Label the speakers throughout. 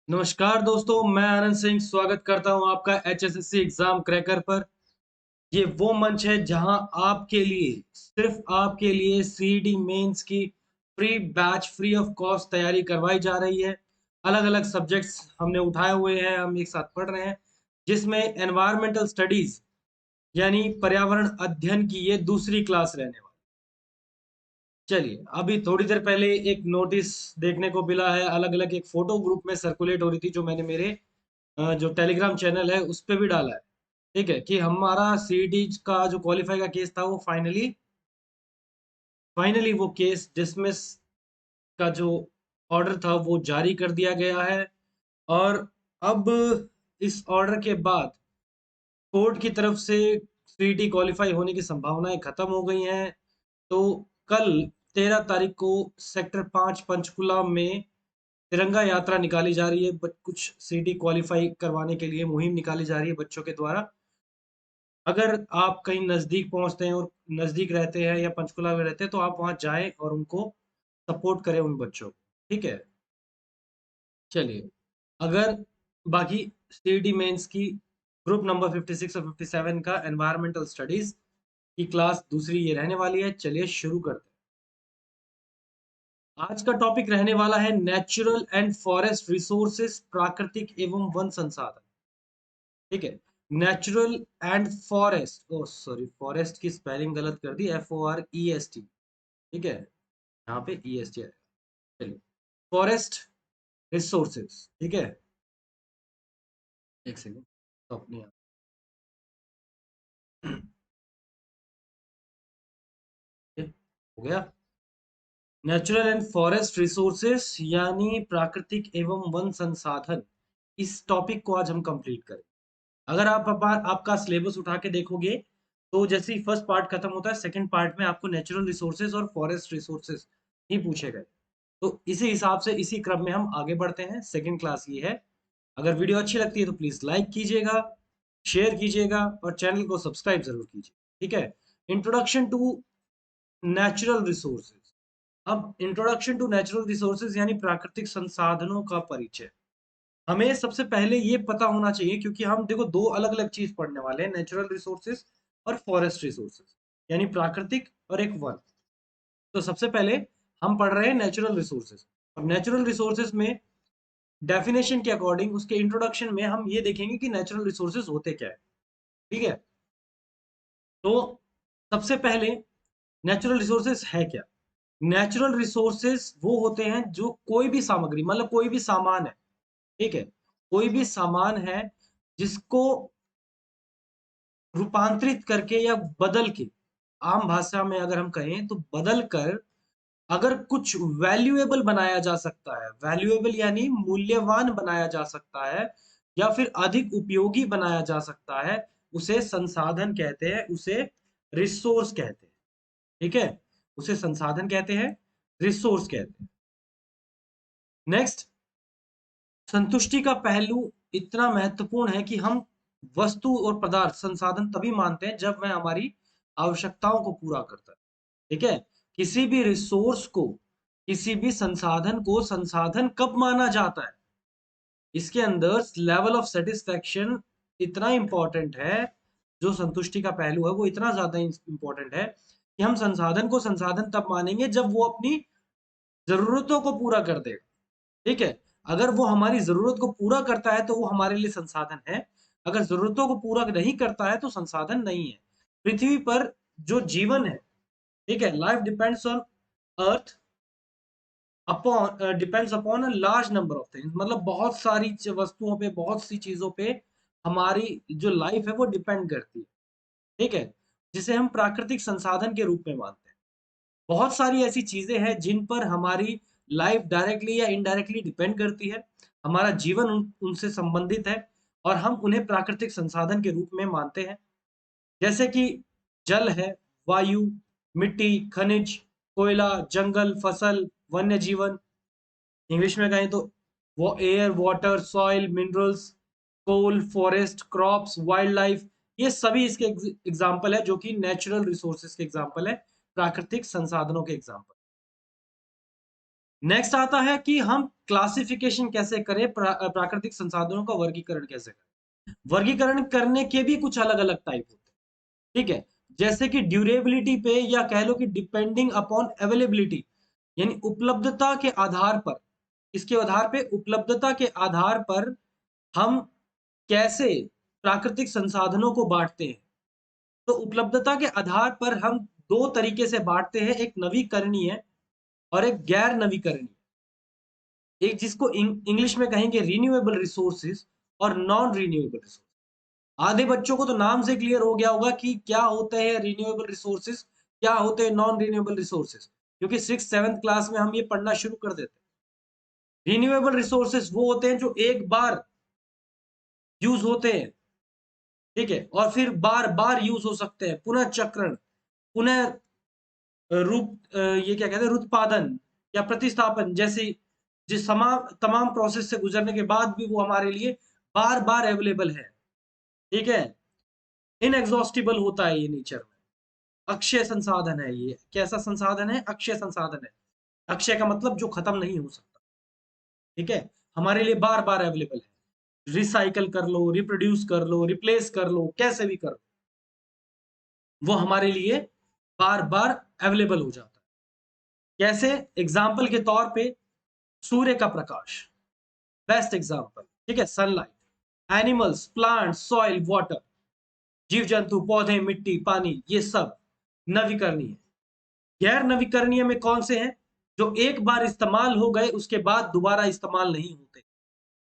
Speaker 1: नमस्कार दोस्तों, मैं आनंद सिंह स्वागत करता हूं आपका एचएसएससी एग्जाम क्रैकर पर। ये वो मंच है जहां आपके लिए, सिर्फ आपके लिए सीईटी मेंस की free batch free of cost तैयारी करवाई जा रही है। अलग-अलग सब्जेक्ट्स हमने उठाए हुए हैं, हम एक साथ पढ़ रहे हैं, जिसमें एनवायरमेंटल स्टडीज यानी पर्यावरण अध्ययन की ये दूसरी क्लास रहने वाली। चलिए, अभी थोड़ी देर पहले एक नोटिस देखने को मिला है, अलग-अलग एक फोटो ग्रुप में सर्कुलेट हो रही थी, जो मैंने मेरे जो टेलीग्राम चैनल है उस पे भी डाला है। ठीक है कि हमारा सीईटी का जो क्वालिफाई का केस था वो फाइनली फाइनली वो केस डिसमिस का जो ऑर्डर था वो जारी कर दिया गया है। और अब इस ऑर्डर के बाद कोर्ट की तरफ से सीईटी क्वालिफाई होने की संभावनाएं खत्म हो गई हैं। तो कल 13 तारीख को सेक्टर 5 पंचकुला में तिरंगा यात्रा निकाली जा रही है। कुछ सीईटी क्वालिफाई करवाने के लिए मुहिम निकाली जा रही है बच्चों के द्वारा। अगर आप कहीं नज़दीक पहुँचते हैं और नज़दीक रहते हैं या पंचकुला में रहते हैं, तो आप वहाँ जाएँ और उनको सपोर्ट करें उन बच्चों को, ठीक है? चलिए, अगर बाकी सीईटी मेंस की ग्रुप नंबर 56 और 57 का एनवायरमेंटल स्टडीज़ की क्लास दूसरी ये रहने वाली है। चलिए शुरू करते हैं। आज का टॉपिक रहने वाला है नेचुरल एंड फॉरेस्ट रिसोर्सेज, प्राकृतिक एवं वन संसाधन। ठीक है, natural and forest, oh sorry, forest की स्पेलिंग गलत कर दी, FOREST। ठीक है, यहाँ पे EST आएगा। चलिए, फॉरेस्ट रिसोर्सेज, ठीक है। एक सेकेंड, तो अपने आप ये हो गया। नेचुरल एंड फॉरेस्ट रिसोर्सेज यानी प्राकृतिक एवं वन संसाधन, इस टॉपिक को आज हम कंप्लीट करें। अगर आप आपका सिलेबस उठा के देखोगे, तो जैसे ही फर्स्ट पार्ट खत्म होता है, सेकंड पार्ट में आपको नेचुरल रिसोर्सेज और फॉरेस्ट रिसोर्सेज ही पूछे गए। तो इसी हिसाब से इसी क्रम में हम आगे बढ़ते हैं। सेकंड क्लास ये है। अगर वीडियो अच्छी लगती है तो प्लीज लाइक कीजिएगा, शेयर कीजिएगा और चैनल को सब्सक्राइब जरूर कीजिए। ठीक है, इंट्रोडक्शन टू नेचुरल रिसोर्सेज। अब इंट्रोडक्शन टू नेचुरल रिसोर्सेज यानी प्राकृतिक संसाधनों का परिचय। हमें सबसे पहले ये पता होना चाहिए, क्योंकि हम देखो दो अलग अलग चीज पढ़ने वाले हैं, नेचुरल रिसोर्सेज और फॉरेस्ट रिसोर्सेज, यानी प्राकृतिक और एक वन। तो सबसे पहले हम पढ़ रहे हैं नेचुरल रिसोर्सेज। और नेचुरल रिसोर्सेज में डेफिनेशन के अकॉर्डिंग उसके इंट्रोडक्शन में हम ये देखेंगे कि नेचुरल रिसोर्सेज होते क्या है। ठीक है, तो सबसे पहले नेचुरल रिसोर्सेज है क्या। नेचुरल रिसोर्सेज वो होते हैं जो कोई भी सामग्री, मतलब कोई भी सामान है, ठीक है, कोई भी सामान है जिसको रूपांतरित करके या बदल के, आम भाषा में अगर हम कहें तो बदल कर, अगर कुछ वैल्यूएबल बनाया जा सकता है, वैल्यूएबल यानी मूल्यवान बनाया जा सकता है, या फिर अधिक उपयोगी बनाया जा सकता है, उसे संसाधन कहते हैं, उसे रिसोर्स कहते हैं। ठीक है, उसे संसाधन कहते हैं, रिसोर्स कहते हैं। नेक्स्ट, संतुष्टि का पहलू इतना महत्वपूर्ण है कि हम वस्तु और पदार्थ संसाधन तभी मानते हैं जब वह हमारी आवश्यकताओं को पूरा करता है। ठीक है, किसी भी रिसोर्स को, किसी भी संसाधन को संसाधन कब माना जाता है, इसके अंदर लेवल ऑफ सेटिस्फेक्शन इतना इंपॉर्टेंट है। जो संतुष्टि का पहलू है वो इतना ज्यादा इंपॉर्टेंट है कि हम संसाधन को संसाधन तब मानेंगे जब वो अपनी जरूरतों को पूरा कर देगा। ठीक है, अगर वो हमारी जरूरत को पूरा करता है तो वो हमारे लिए संसाधन है। अगर जरूरतों को पूरा नहीं करता है तो संसाधन नहीं है। पृथ्वी पर जो जीवन है, ठीक है, life depends on earth, upon depends upon a large number of things, मतलब बहुत सारी वस्तुओं पे, बहुत सी चीजों पे हमारी जो लाइफ है वो डिपेंड करती है। ठीक है, जिसे हम प्राकृतिक संसाधन के रूप में मानते हैं। बहुत सारी ऐसी चीजें हैं जिन पर हमारी लाइफ डायरेक्टली या इनडायरेक्टली डिपेंड करती है, हमारा जीवन उनसे संबंधित है, और हम उन्हें प्राकृतिक संसाधन के रूप में मानते हैं। जैसे कि जल है, वायु, मिट्टी, खनिज, कोयला, जंगल, फसल, वन्य जीवन। इंग्लिश में कहें तो वो एयर, वाटर, सॉइल, मिनरल्स, कोल, फॉरेस्ट, क्रॉप्स, वाइल्ड लाइफ, ये सभी इसके एग्जाम्पल है, जो कि नेचुरल रिसोर्सेज के एग्जाम्पल है, प्राकृतिक संसाधनों के एग्जाम्पल। नेक्स्ट आता है कि हम क्लासिफिकेशन कैसे करें, प्राकृतिक संसाधनों का वर्गीकरण कैसे करें। वर्गीकरण करने के भी कुछ अलग अलग टाइप होते हैं, ठीक है। जैसे कि ड्यूरेबिलिटी पे, या कह लो कि डिपेंडिंग अपॉन अवेलेबिलिटी, यानी उपलब्धता के आधार पर, इसके आधार पे, उपलब्धता के आधार पर हम कैसे प्राकृतिक संसाधनों को बांटते हैं। तो उपलब्धता के आधार पर हम दो तरीके से बांटते हैं, एक नवीकरणीय और एक गैर नवीकरणीय। एक जिसको इंग्लिश में कहेंगे रिन्यूएबल रिसोर्सेज और नॉन रिन्यूएबल रिसोर्स। आधे बच्चों को तो नाम से क्लियर हो गया होगा कि क्या होते हैं रिन्यूएबल रिसोर्सेज, क्या होते हैं नॉन रिन्यूएबल रिसोर्सेज, क्योंकि 6th 7th क्लास में हम ये पढ़ना शुरू कर देते हैं। रिन्यूएबल रिसोर्सेज वो होते हैं जो एक बार यूज होते हैं, ठीक है, और फिर बार बार यूज हो सकते हैं, पुनः चक्रण, पुनः ये क्या कहते हैं, रुत्पादन या प्रतिस्थापन जैसी, जिस तमाम प्रोसेस से गुजरने के बाद भी वो हमारे लिए बार बार अवेलेबल है, ठीक है। इनएग्जॉस्टिबल होता है ये नेचर में। अक्षय संसाधन है ये। कैसा संसाधन है? अक्षय संसाधन है। अक्षय का मतलब जो खत्म नहीं हो सकता, ठीक है, हमारे लिए बार बार अवेलेबल है। रिसाइकल कर लो, रिप्रोड्यूस कर लो, रिप्लेस कर लो, कैसे भी कर लो, वो हमारे लिए बार बार अवेलेबल हो जाता है। कैसे? एग्जाम्पल के तौर पे सूर्य का प्रकाश, बेस्ट एग्जाम्पल, ठीक है, sunlight, animals, plants, soil, water, जीव जंतु, पौधे, मिट्टी, पानी, ये सब नवीकरणीय। गैर नवीकरणीय में कौन से हैं? जो एक बार इस्तेमाल हो गए उसके बाद दोबारा इस्तेमाल नहीं होते,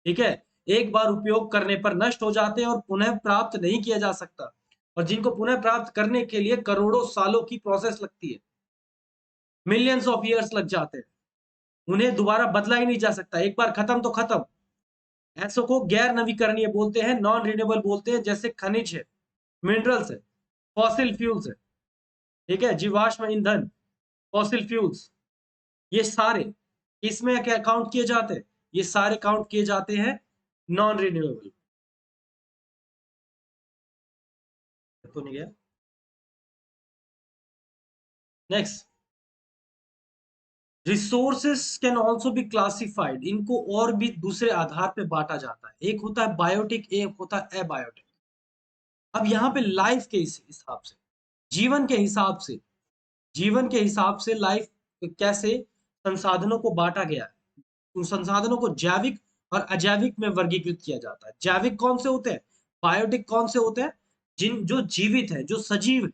Speaker 1: ठीक है, एक बार उपयोग करने पर नष्ट हो जाते हैं और पुनः प्राप्त नहीं किया जा सकता, और जिनको पुनः प्राप्त करने के लिए करोड़ों सालों की प्रोसेस लगती है, मिलियंस ऑफ ईयर्स लग जाते हैं, उन्हें दोबारा बदला ही नहीं जा सकता, एक बार खत्म तो खत्म। ऐसो को गैर नवीकरणीय बोलते हैं, नॉन रिन्यूएबल बोलते हैं, जैसे खनिज है, मिनरल्स है, फॉसिल फ्यूल्स है, ठीक है, जीवाश्म ईंधन, फॉसिल फ्यूल्स, ये सारे इसमें क्या काउंट किए जाते हैं? ये सारे काउंट किए जाते हैं नॉन रिन्यूएबल। तो नहीं गया। Next, resources can also be classified, इनको और भी दूसरे आधार पे बांटा जाता है। एक होता है बायोटिक, एक होता है एबायोटिक। अब यहाँ पे लाइफ के हिसाब से, जीवन के हिसाब से, जीवन के हिसाब से लाइफ कैसे संसाधनों को बांटा गया है। उन संसाधनों को जैविक और अजैविक में वर्गीकृत किया जाता है। जैविक कौन से होते हैं? बायोटिक कौन से होते हैं? जिन जो जीवित है, जो सजीव है,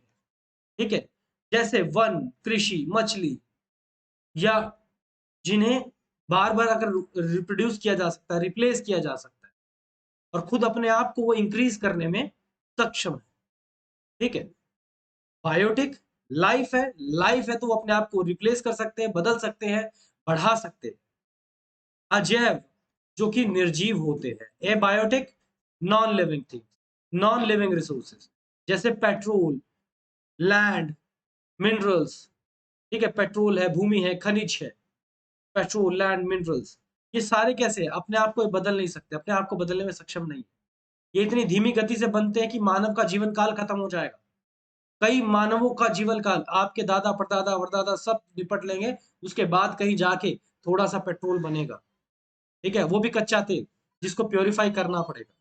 Speaker 1: ठीक है, जैसे वन, कृषि, मछली, या जिन्हें बार बार अगर रिप्रोड्यूस किया जा सकता है, रिप्लेस किया जा सकता है, और खुद अपने आप को वो इंक्रीज करने में सक्षम है, ठीक है। बायोटिक लाइफ है, लाइफ है तो वो अपने आप को रिप्लेस कर सकते हैं, बदल सकते हैं, बढ़ा सकते हैं। अजैव जो कि निर्जीव होते हैं। Abiotic non living thing, non living resources, जैसे पेट्रोल, लैंड, मिनरल्स, ठीक है, पेट्रोल है, भूमि है, खनिज है, पेट्रोल, लैंड, मिनरल्स, ये सारे कैसे हैं? अपने आप को बदल नहीं सकते, अपने आप को बदलने में सक्षम नहीं। ये इतनी धीमी गति से बनते हैं कि मानव का जीवन काल खत्म हो जाएगा। कई मानवों का जीवन काल, आपके दादा, परदादा, वरदादा सब निपट लेंगे, उसके बाद कहीं जाके थोड़ा सा पेट्रोल बनेगा, ठीक है, वो भी कच्चा तेल, जिसको प्योरीफाई करना पड़ेगा,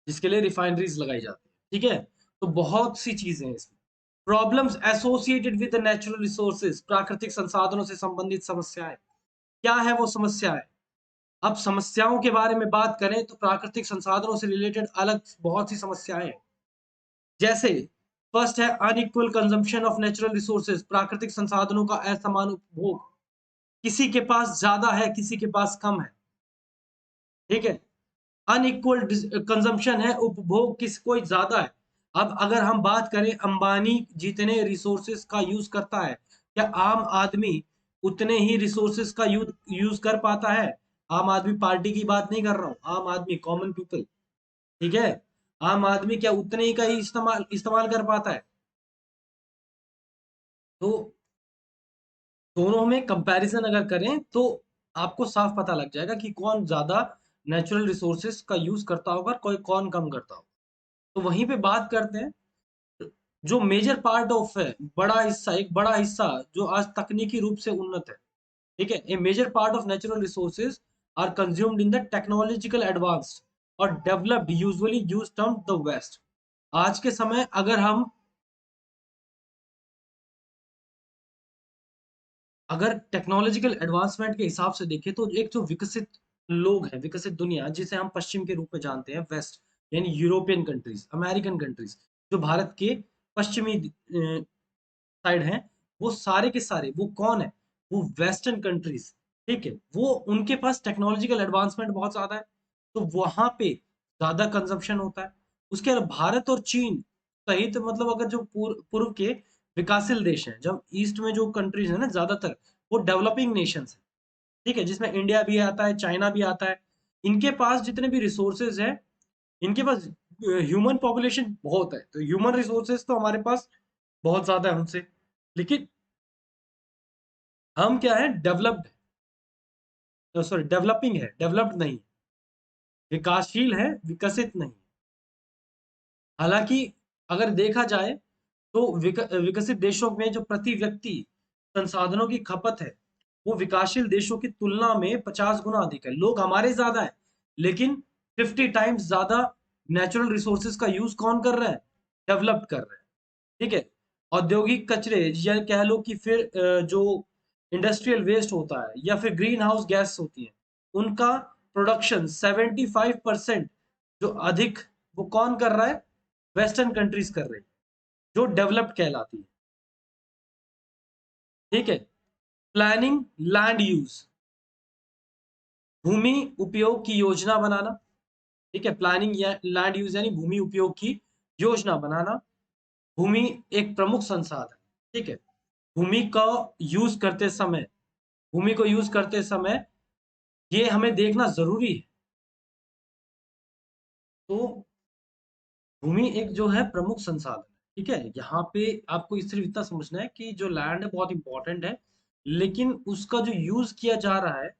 Speaker 1: जिसके लिए रिफाइनरीज लगाई जाती है, ठीक है। तो बहुत सी चीजें हैं इसमें। Problems associated with natural resources, प्राकृतिक संसाधनों से संबंधित समस्याएं। क्या है वो समस्याएं? अब समस्याओं के बारे में बात करें तो प्राकृतिक संसाधनों से रिलेटेड अलग बहुत सी समस्याएं हैं। जैसे फर्स्ट है unequal consumption of natural resources, प्राकृतिक संसाधनों का असमान उपभोग, किसी के पास ज्यादा है, किसी के पास कम है, ठीक है। अनइक्वल कंजम्पशन है, उपभोग किस कोई ज्यादा है। अब अगर हम बात करें, अंबानी जितने रिसोर्सेज का यूज करता है, क्या आम आदमी उतने ही रिसोर्सेज का यूज कर पाता है? आम आदमी पार्टी की बात नहीं कर रहा हूं, आम आदमी, कॉमन पीपल, ठीक है, आम आदमी क्या उतने ही का ही इस्तेमाल इस्तेमाल कर पाता है? तो दोनों में कंपैरिजन अगर करें तो आपको साफ पता लग जाएगा कि कौन ज्यादा नेचुरल रिसोर्सेज का यूज करता होगा और कोई कौन कम करता होगा। तो वहीं पे बात करते हैं, जो मेजर पार्ट ऑफ है, बड़ा हिस्सा, एक बड़ा हिस्सा जो आज तकनीकी रूप से उन्नत है, ठीक है, a major part of natural resources are consumed in the technological advanced और developed usually use term the West. आज के समय अगर टेक्नोलॉजिकल एडवांसमेंट के हिसाब से देखें तो एक जो विकसित लोग हैं, विकसित दुनिया जिसे हम पश्चिम के रूप में जानते हैं, वेस्ट, यानी यूरोपियन कंट्रीज, अमेरिकन कंट्रीज, जो भारत के पश्चिमी साइड हैं, वो सारे के सारे वो कौन है? वो वेस्टर्न कंट्रीज, ठीक है, वो उनके पास टेक्नोलॉजिकल एडवांसमेंट बहुत ज्यादा है, तो वहां पे ज्यादा कंजम्पशन होता है। उसके अलावा भारत और चीन सहित, मतलब अगर जो पूर्व के विकासशील देश हैं, जब ईस्ट में जो कंट्रीज है ना, ज्यादातर वो डेवलपिंग नेशंस है, ठीक है, जिसमें इंडिया भी आता है, चाइना भी आता है। इनके पास जितने भी रिसोर्सेज है, इनके पास ह्यूमन पॉपुलेशन बहुत है, तो ह्यूमन रिसोर्सेज तो हमारे पास बहुत ज्यादा है उनसे, लेकिन हम क्या है? डेवलप्ड, सॉरी डेवलपिंग है, डेवलप्ड नहीं, विकासशील है, विकसित नहीं। हालांकि अगर देखा जाए तो विकसित देशों में जो प्रति व्यक्ति संसाधनों की खपत है, वो विकासशील देशों की तुलना में 50 गुना अधिक है। लोग हमारे ज्यादा है, लेकिन 50 टाइम्स ज्यादा नेचुरल रिसोर्सेज का यूज कौन कर रहा है? डेवलप्ड कर रहे हैं, ठीक है। औद्योगिक कचरे या कह लो कि फिर जो इंडस्ट्रियल वेस्ट होता है या फिर ग्रीन हाउस गैस होती है, उनका प्रोडक्शन 75% जो अधिक, वो कौन कर रहा है? वेस्टर्न कंट्रीज कर रही है, जो डेवलप्ड कहलाती है, ठीक है। प्लानिंग लैंड यूज, भूमि उपयोग की योजना बनाना, ठीक है, प्लानिंग या लैंड यूज यानी भूमि उपयोग की योजना बनाना। भूमि एक प्रमुख संसाधन, ठीक है। भूमि का यूज करते समय, भूमि को यूज करते समय ये हमें देखना जरूरी है। तो भूमि एक जो है प्रमुख संसाधन है, ठीक है। यहाँ पे आपको इस सिर्फ इतना समझना है कि जो लैंड है बहुत इंपॉर्टेंट है, लेकिन उसका जो यूज किया जा रहा है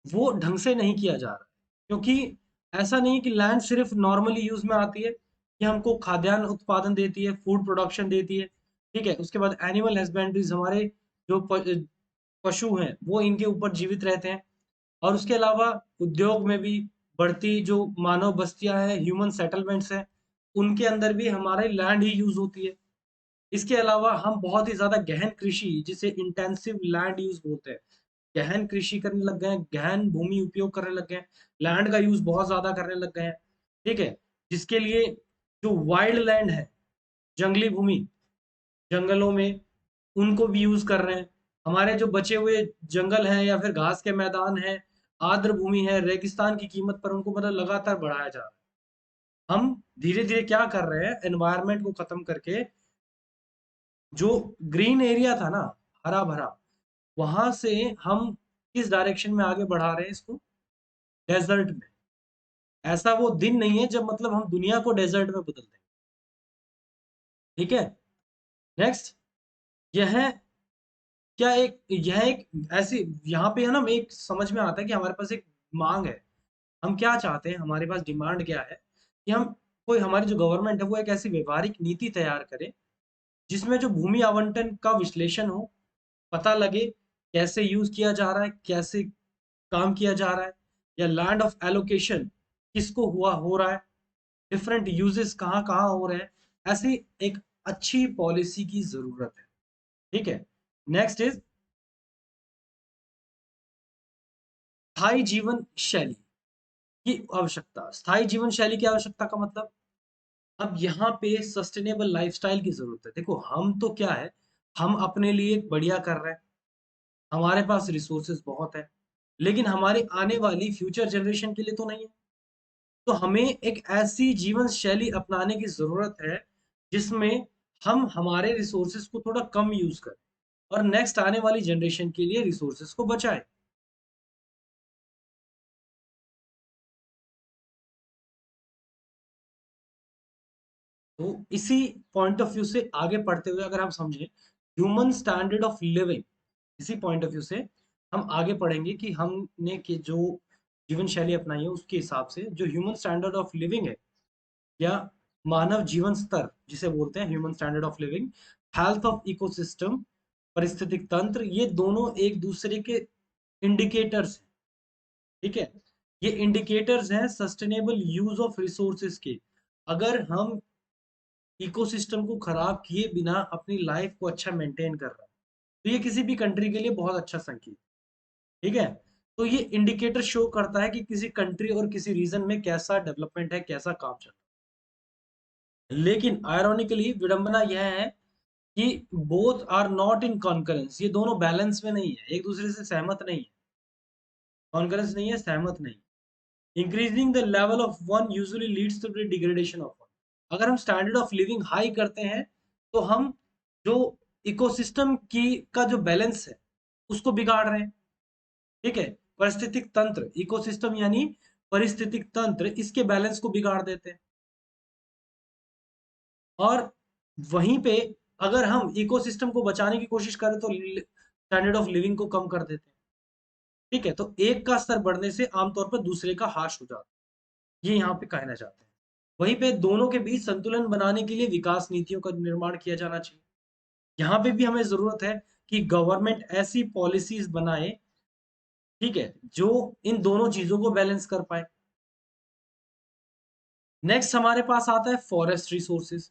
Speaker 1: वो ढंग से नहीं किया जा रहा है, क्योंकि ऐसा नहीं कि लैंड सिर्फ नॉर्मली यूज में आती है कि हमको खाद्यान्न उत्पादन देती है, फूड प्रोडक्शन देती है, ठीक है। उसके बाद एनिमल हस्बेंड्रीज, हमारे जो पशु हैं वो इनके ऊपर जीवित रहते हैं। और उसके अलावा उद्योग में भी बढ़ती जो मानव बस्तियां हैं, ह्यूमन सेटलमेंट्स हैं, उनके अंदर भी हमारे लैंड ही यूज होती है। इसके अलावा हम बहुत ही ज्यादा गहन कृषि, जिसे इंटेंसिव लैंड यूज बोलते हैं, गहन कृषि करने लग गए हैं, गहन भूमि उपयोग करने लग गए हैं, लैंड का यूज बहुत ज्यादा करने लग गए हैं, ठीक है। जिसके लिए जो वाइल्ड लैंड है, जंगली भूमि, जंगलों में, उनको भी यूज कर रहे हैं। हमारे जो बचे हुए जंगल हैं या फिर घास के मैदान हैं, आर्द्र भूमि है, रेगिस्तान की कीमत पर उनको मतलब लगातार बढ़ाया जा रहा है। हम धीरे धीरे क्या कर रहे हैं? एनवायरनमेंट को खत्म करके जो ग्रीन एरिया था ना, हरा भरा, वहां से हम किस डायरेक्शन में आगे बढ़ा रहे हैं इसको? डेजर्ट में। ऐसा वो दिन नहीं है जब मतलब हम दुनिया को डेजर्ट में बदल देंगे, ठीक है। नेक्स्ट, यह क्या एक यह एक ऐसी, यहाँ पे है ना, एक समझ में आता है कि हमारे पास एक मांग है। हम क्या चाहते हैं? हमारे पास डिमांड क्या है कि हम, कोई हमारी जो गवर्नमेंट है वो एक ऐसी व्यवहारिक नीति तैयार करे जिसमें जो भूमि आवंटन का विश्लेषण हो, पता लगे कैसे यूज किया जा रहा है, कैसे काम किया जा रहा है, या लैंड ऑफ एलोकेशन किसको हुआ हो रहा है, डिफरेंट यूजेस कहाँ कहाँ हो रहे हैं। ऐसी एक अच्छी पॉलिसी की जरूरत है, ठीक है। नेक्स्ट इज स्थायी जीवन शैली की आवश्यकता। स्थायी जीवन शैली की आवश्यकता का मतलब, अब यहाँ पे सस्टेनेबल लाइफस्टाइल की जरूरत है। देखो, हम तो क्या है, हम अपने लिए बढ़िया कर रहे हैं, हमारे पास रिसोर्सेज बहुत है, लेकिन हमारी आने वाली फ्यूचर जनरेशन के लिए तो नहीं है। तो हमें एक ऐसी जीवन शैली अपनाने की जरूरत है जिसमें हम हमारे रिसोर्सेज को थोड़ा कम यूज करें और नेक्स्ट आने वाली जनरेशन के लिए रिसोर्सेज को बचाएं। तो इसी पॉइंट ऑफ व्यू से आगे पढ़ते हुए अगर हम समझें ह्यूमन स्टैंडर्ड ऑफ लिविंग, इसी पॉइंट ऑफ व्यू से हम आगे पढ़ेंगे कि हमने कि जो जीवन शैली अपनाई है उसके हिसाब से जो ह्यूमन स्टैंडर्ड ऑफ लिविंग है, या मानव जीवन स्तर जिसे बोलते हैं human standard of living, health of ecosystem, पारिस्थितिक तंत्र, ये दोनों एक दूसरे के इंडिकेटर्स हैं। ठीक है, ये इंडिकेटर्स हैं सस्टेनेबल यूज ऑफ रिसोर्सेज के। अगर हम इकोसिस्टम को खराब किए बिना अपनी लाइफ को अच्छा मेंटेन कर रहे हैं, तो ये किसी भी कंट्री के लिए बहुत अच्छा संकेत। ठीक है, तो ये इंडिकेटर शो करता है कि किसी कंट्री और किसी रीजन में कैसा डेवलपमेंट है, कैसा काम चल रहा है। लेकिन आयरोनिकली विडंबना यह है कि both are not in concurrence, ये दोनों बैलेंस में नहीं है, एक दूसरे से सहमत नहीं है। कॉन्करेंस नहीं है, सहमत नहीं। Increasing the level of one usually leads to the degradation of one. अगर हम स्टैंडर्ड ऑफ लिविंग हाई करते हैं तो हम जो इकोसिस्टम की का जो बैलेंस है उसको बिगाड़ रहे हैं। ठीक है, पारिस्थितिक तंत्र, इकोसिस्टम यानी पारिस्थितिक तंत्र, इसके बैलेंस को बिगाड़ देते हैं। और वहीं पे अगर हम इकोसिस्टम को बचाने की कोशिश करें तो स्टैंडर्ड ऑफ लिविंग को कम कर देते हैं। ठीक है, तो एक का स्तर बढ़ने से आमतौर पर दूसरे का ह्रास हो जाता है, ये यहाँ पे कहना चाहते हैं। वहीं पे दोनों के बीच संतुलन बनाने के लिए विकास नीतियों का निर्माण किया जाना चाहिए। यहाँ पे भी हमें जरूरत है कि गवर्नमेंट ऐसी पॉलिसीज बनाए, ठीक है, जो इन दोनों चीजों को बैलेंस कर पाए। नेक्स्ट हमारे पास आता है फॉरेस्ट रिसोर्सेज,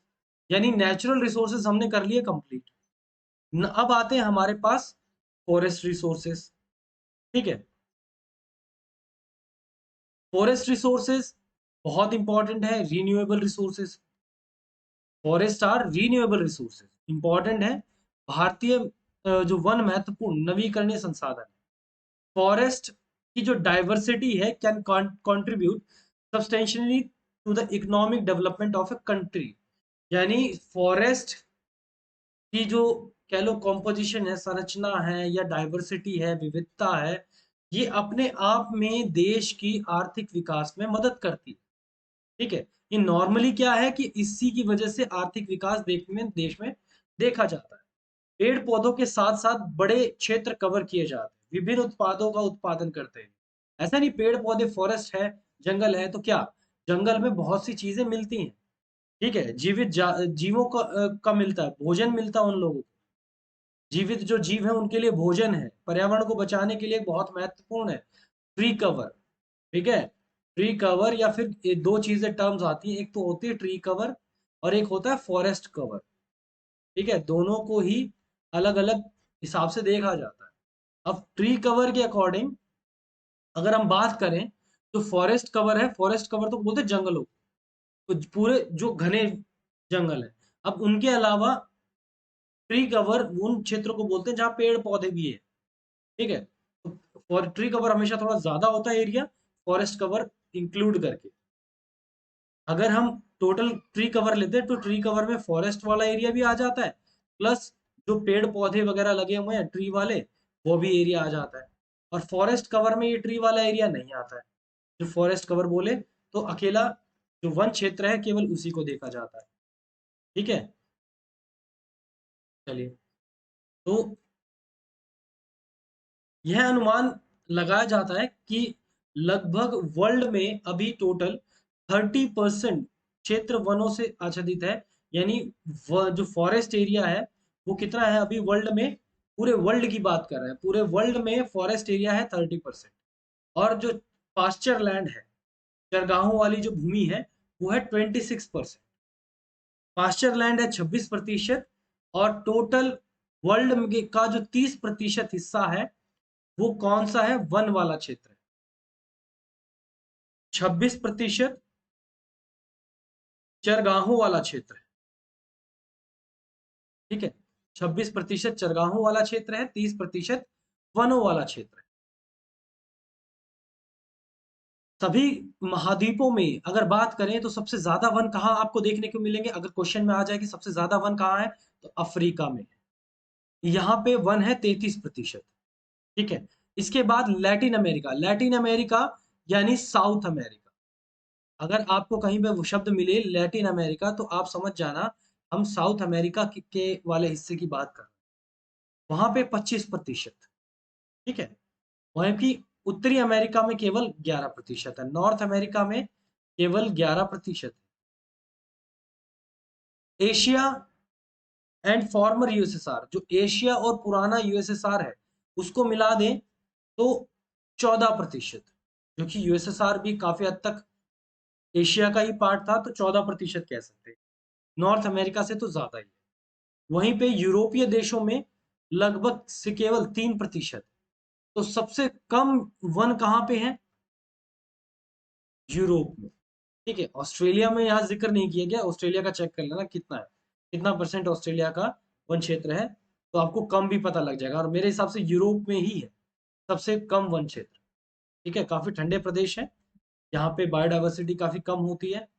Speaker 1: यानी नेचुरल रिसोर्सेज हमने कर लिए कंप्लीट। अब आते हैं हमारे पास फॉरेस्ट रिसोर्सेज। ठीक है, फॉरेस्ट रिसोर्सेज बहुत इंपॉर्टेंट है, renewable resources. Forest are renewable resources, important है। भारतीय जो वन महत्वपूर्ण नवीकरणीय संसाधन है। फॉरेस्ट की जो डाइवर्सिटी है can contribute substantially to the economic development of a country. यानी फॉरेस्ट की जो कह लो कॉम्पोजिशन है, संरचना है या डाइवर्सिटी है, विविधता है, ये अपने आप में देश की आर्थिक विकास में मदद करती है। ठीक है, ये नॉर्मली क्या है कि इसी की वजह से आर्थिक विकास देश में देखा जाता है। पेड़ पौधों के साथ साथ बड़े क्षेत्र कवर किए जाते हैं, विभिन्न उत्पादों का उत्पादन करते हैं। ऐसा नहीं पेड़ पौधे फॉरेस्ट है, जंगल है तो क्या, जंगल में बहुत सी चीजें मिलती हैं। ठीक है, जीवों का मिलता है, भोजन मिलता है उन लोगों को। जीवित जो जीव है उनके लिए भोजन है, पर्यावरण को बचाने के लिए बहुत महत्वपूर्ण है। ट्री कवर, ठीक है, ट्री कवर या फिर ये दो चीजें टर्म्स आती हैं, एक तो होती है ट्री कवर और एक होता है फॉरेस्ट कवर। ठीक है, दोनों को ही अलग अलग हिसाब से देखा जाता है। अब ट्री कवर के अकॉर्डिंग अगर हम बात करें तो फॉरेस्ट कवर है, फॉरेस्ट कवर तो बोलते हैं जंगलों, तो पूरे जो घने जंगल है। अब उनके अलावा ट्री कवर उन क्षेत्रों को बोलते हैं जहाँ पेड़ पौधे भी है। ठीक है, तो फॉर ट्री कवर हमेशा थोड़ा ज्यादा होता है एरिया फॉरेस्ट कवर इंक्लूड करके। अगर हम टोटल ट्री कवर लेते हैं तो ट्री कवर में फॉरेस्ट वाला एरिया भी आ जाता है, प्लस जो पेड़ पौधे वगैरह लगे हुए हैं ट्री वाले, वो भी एरिया आ जाता है। और फॉरेस्ट कवर में ये ट्री वाला एरिया नहीं आता है। जो फॉरेस्ट कवर बोले तो अकेला जो वन क्षेत्र है केवल उसी को देखा जाता है। ठीक है, चलिए, तो यह अनुमान लगाया जाता है कि लगभग वर्ल्ड में अभी टोटल 30% क्षेत्र वनों से आच्छादित है। यानी जो फॉरेस्ट एरिया है वो कितना है अभी वर्ल्ड में, पूरे वर्ल्ड की बात कर रहे हैं, पूरे वर्ल्ड में फॉरेस्ट एरिया है 30%। और जो पास्चर लैंड है, चरगाहों वाली जो भूमि है, वो है 26%। पास्चर लैंड है 26%। और टोटल वर्ल्ड का जो 30% हिस्सा है वो कौन सा है, वन वाला क्षेत्र है। 26% चरगाहों वाला क्षेत्र है। ठीक है, 26% चरगाहों वाला क्षेत्र है, 30% वनों वाला क्षेत्र है। सभी महाद्वीपों में अगर बात करें तो सबसे ज्यादा वन कहाँ आपको देखने को मिलेंगे, अगर क्वेश्चन में आ जाए कि सबसे ज्यादा वन कहाँ है, तो अफ्रीका में है। यहाँ पे वन है 33%। ठीक है, इसके बाद लैटिन अमेरिका, लैटिन अमेरिका यानी साउथ अमेरिका। अगर आपको कहीं पे वो शब्द मिले लैटिन अमेरिका तो आप समझ जाना हम साउथ अमेरिका के वाले हिस्से की बात कर रहे हैं। वहां पे 25%। ठीक है, वहीं की उत्तरी अमेरिका में केवल 11% है, नॉर्थ अमेरिका में केवल 11% है। एशिया एंड फॉर्मर यूएसएसआर, जो एशिया और पुराना यूएसएसआर है उसको मिला दें तो 14%, क्योंकि यूएसएसआर भी काफी हद तक एशिया का ही पार्ट था, तो 14% कह सकते हैं। नॉर्थ अमेरिका से तो ज्यादा ही है। वहीं पे यूरोपीय देशों में लगभग से केवल 3%। तो सबसे कम वन कहाँ पे है? यूरोप में। ठीक है, ऑस्ट्रेलिया में यहाँ जिक्र नहीं किया गया, ऑस्ट्रेलिया का चेक कर लेना कितना है, कितना परसेंट ऑस्ट्रेलिया का वन क्षेत्र है, तो आपको कम भी पता लग जाएगा। और मेरे हिसाब से यूरोप में ही है सबसे कम वन क्षेत्र। ठीक है, काफी ठंडे प्रदेश है, यहाँ पे बायोडाइवर्सिटी काफी कम होती है,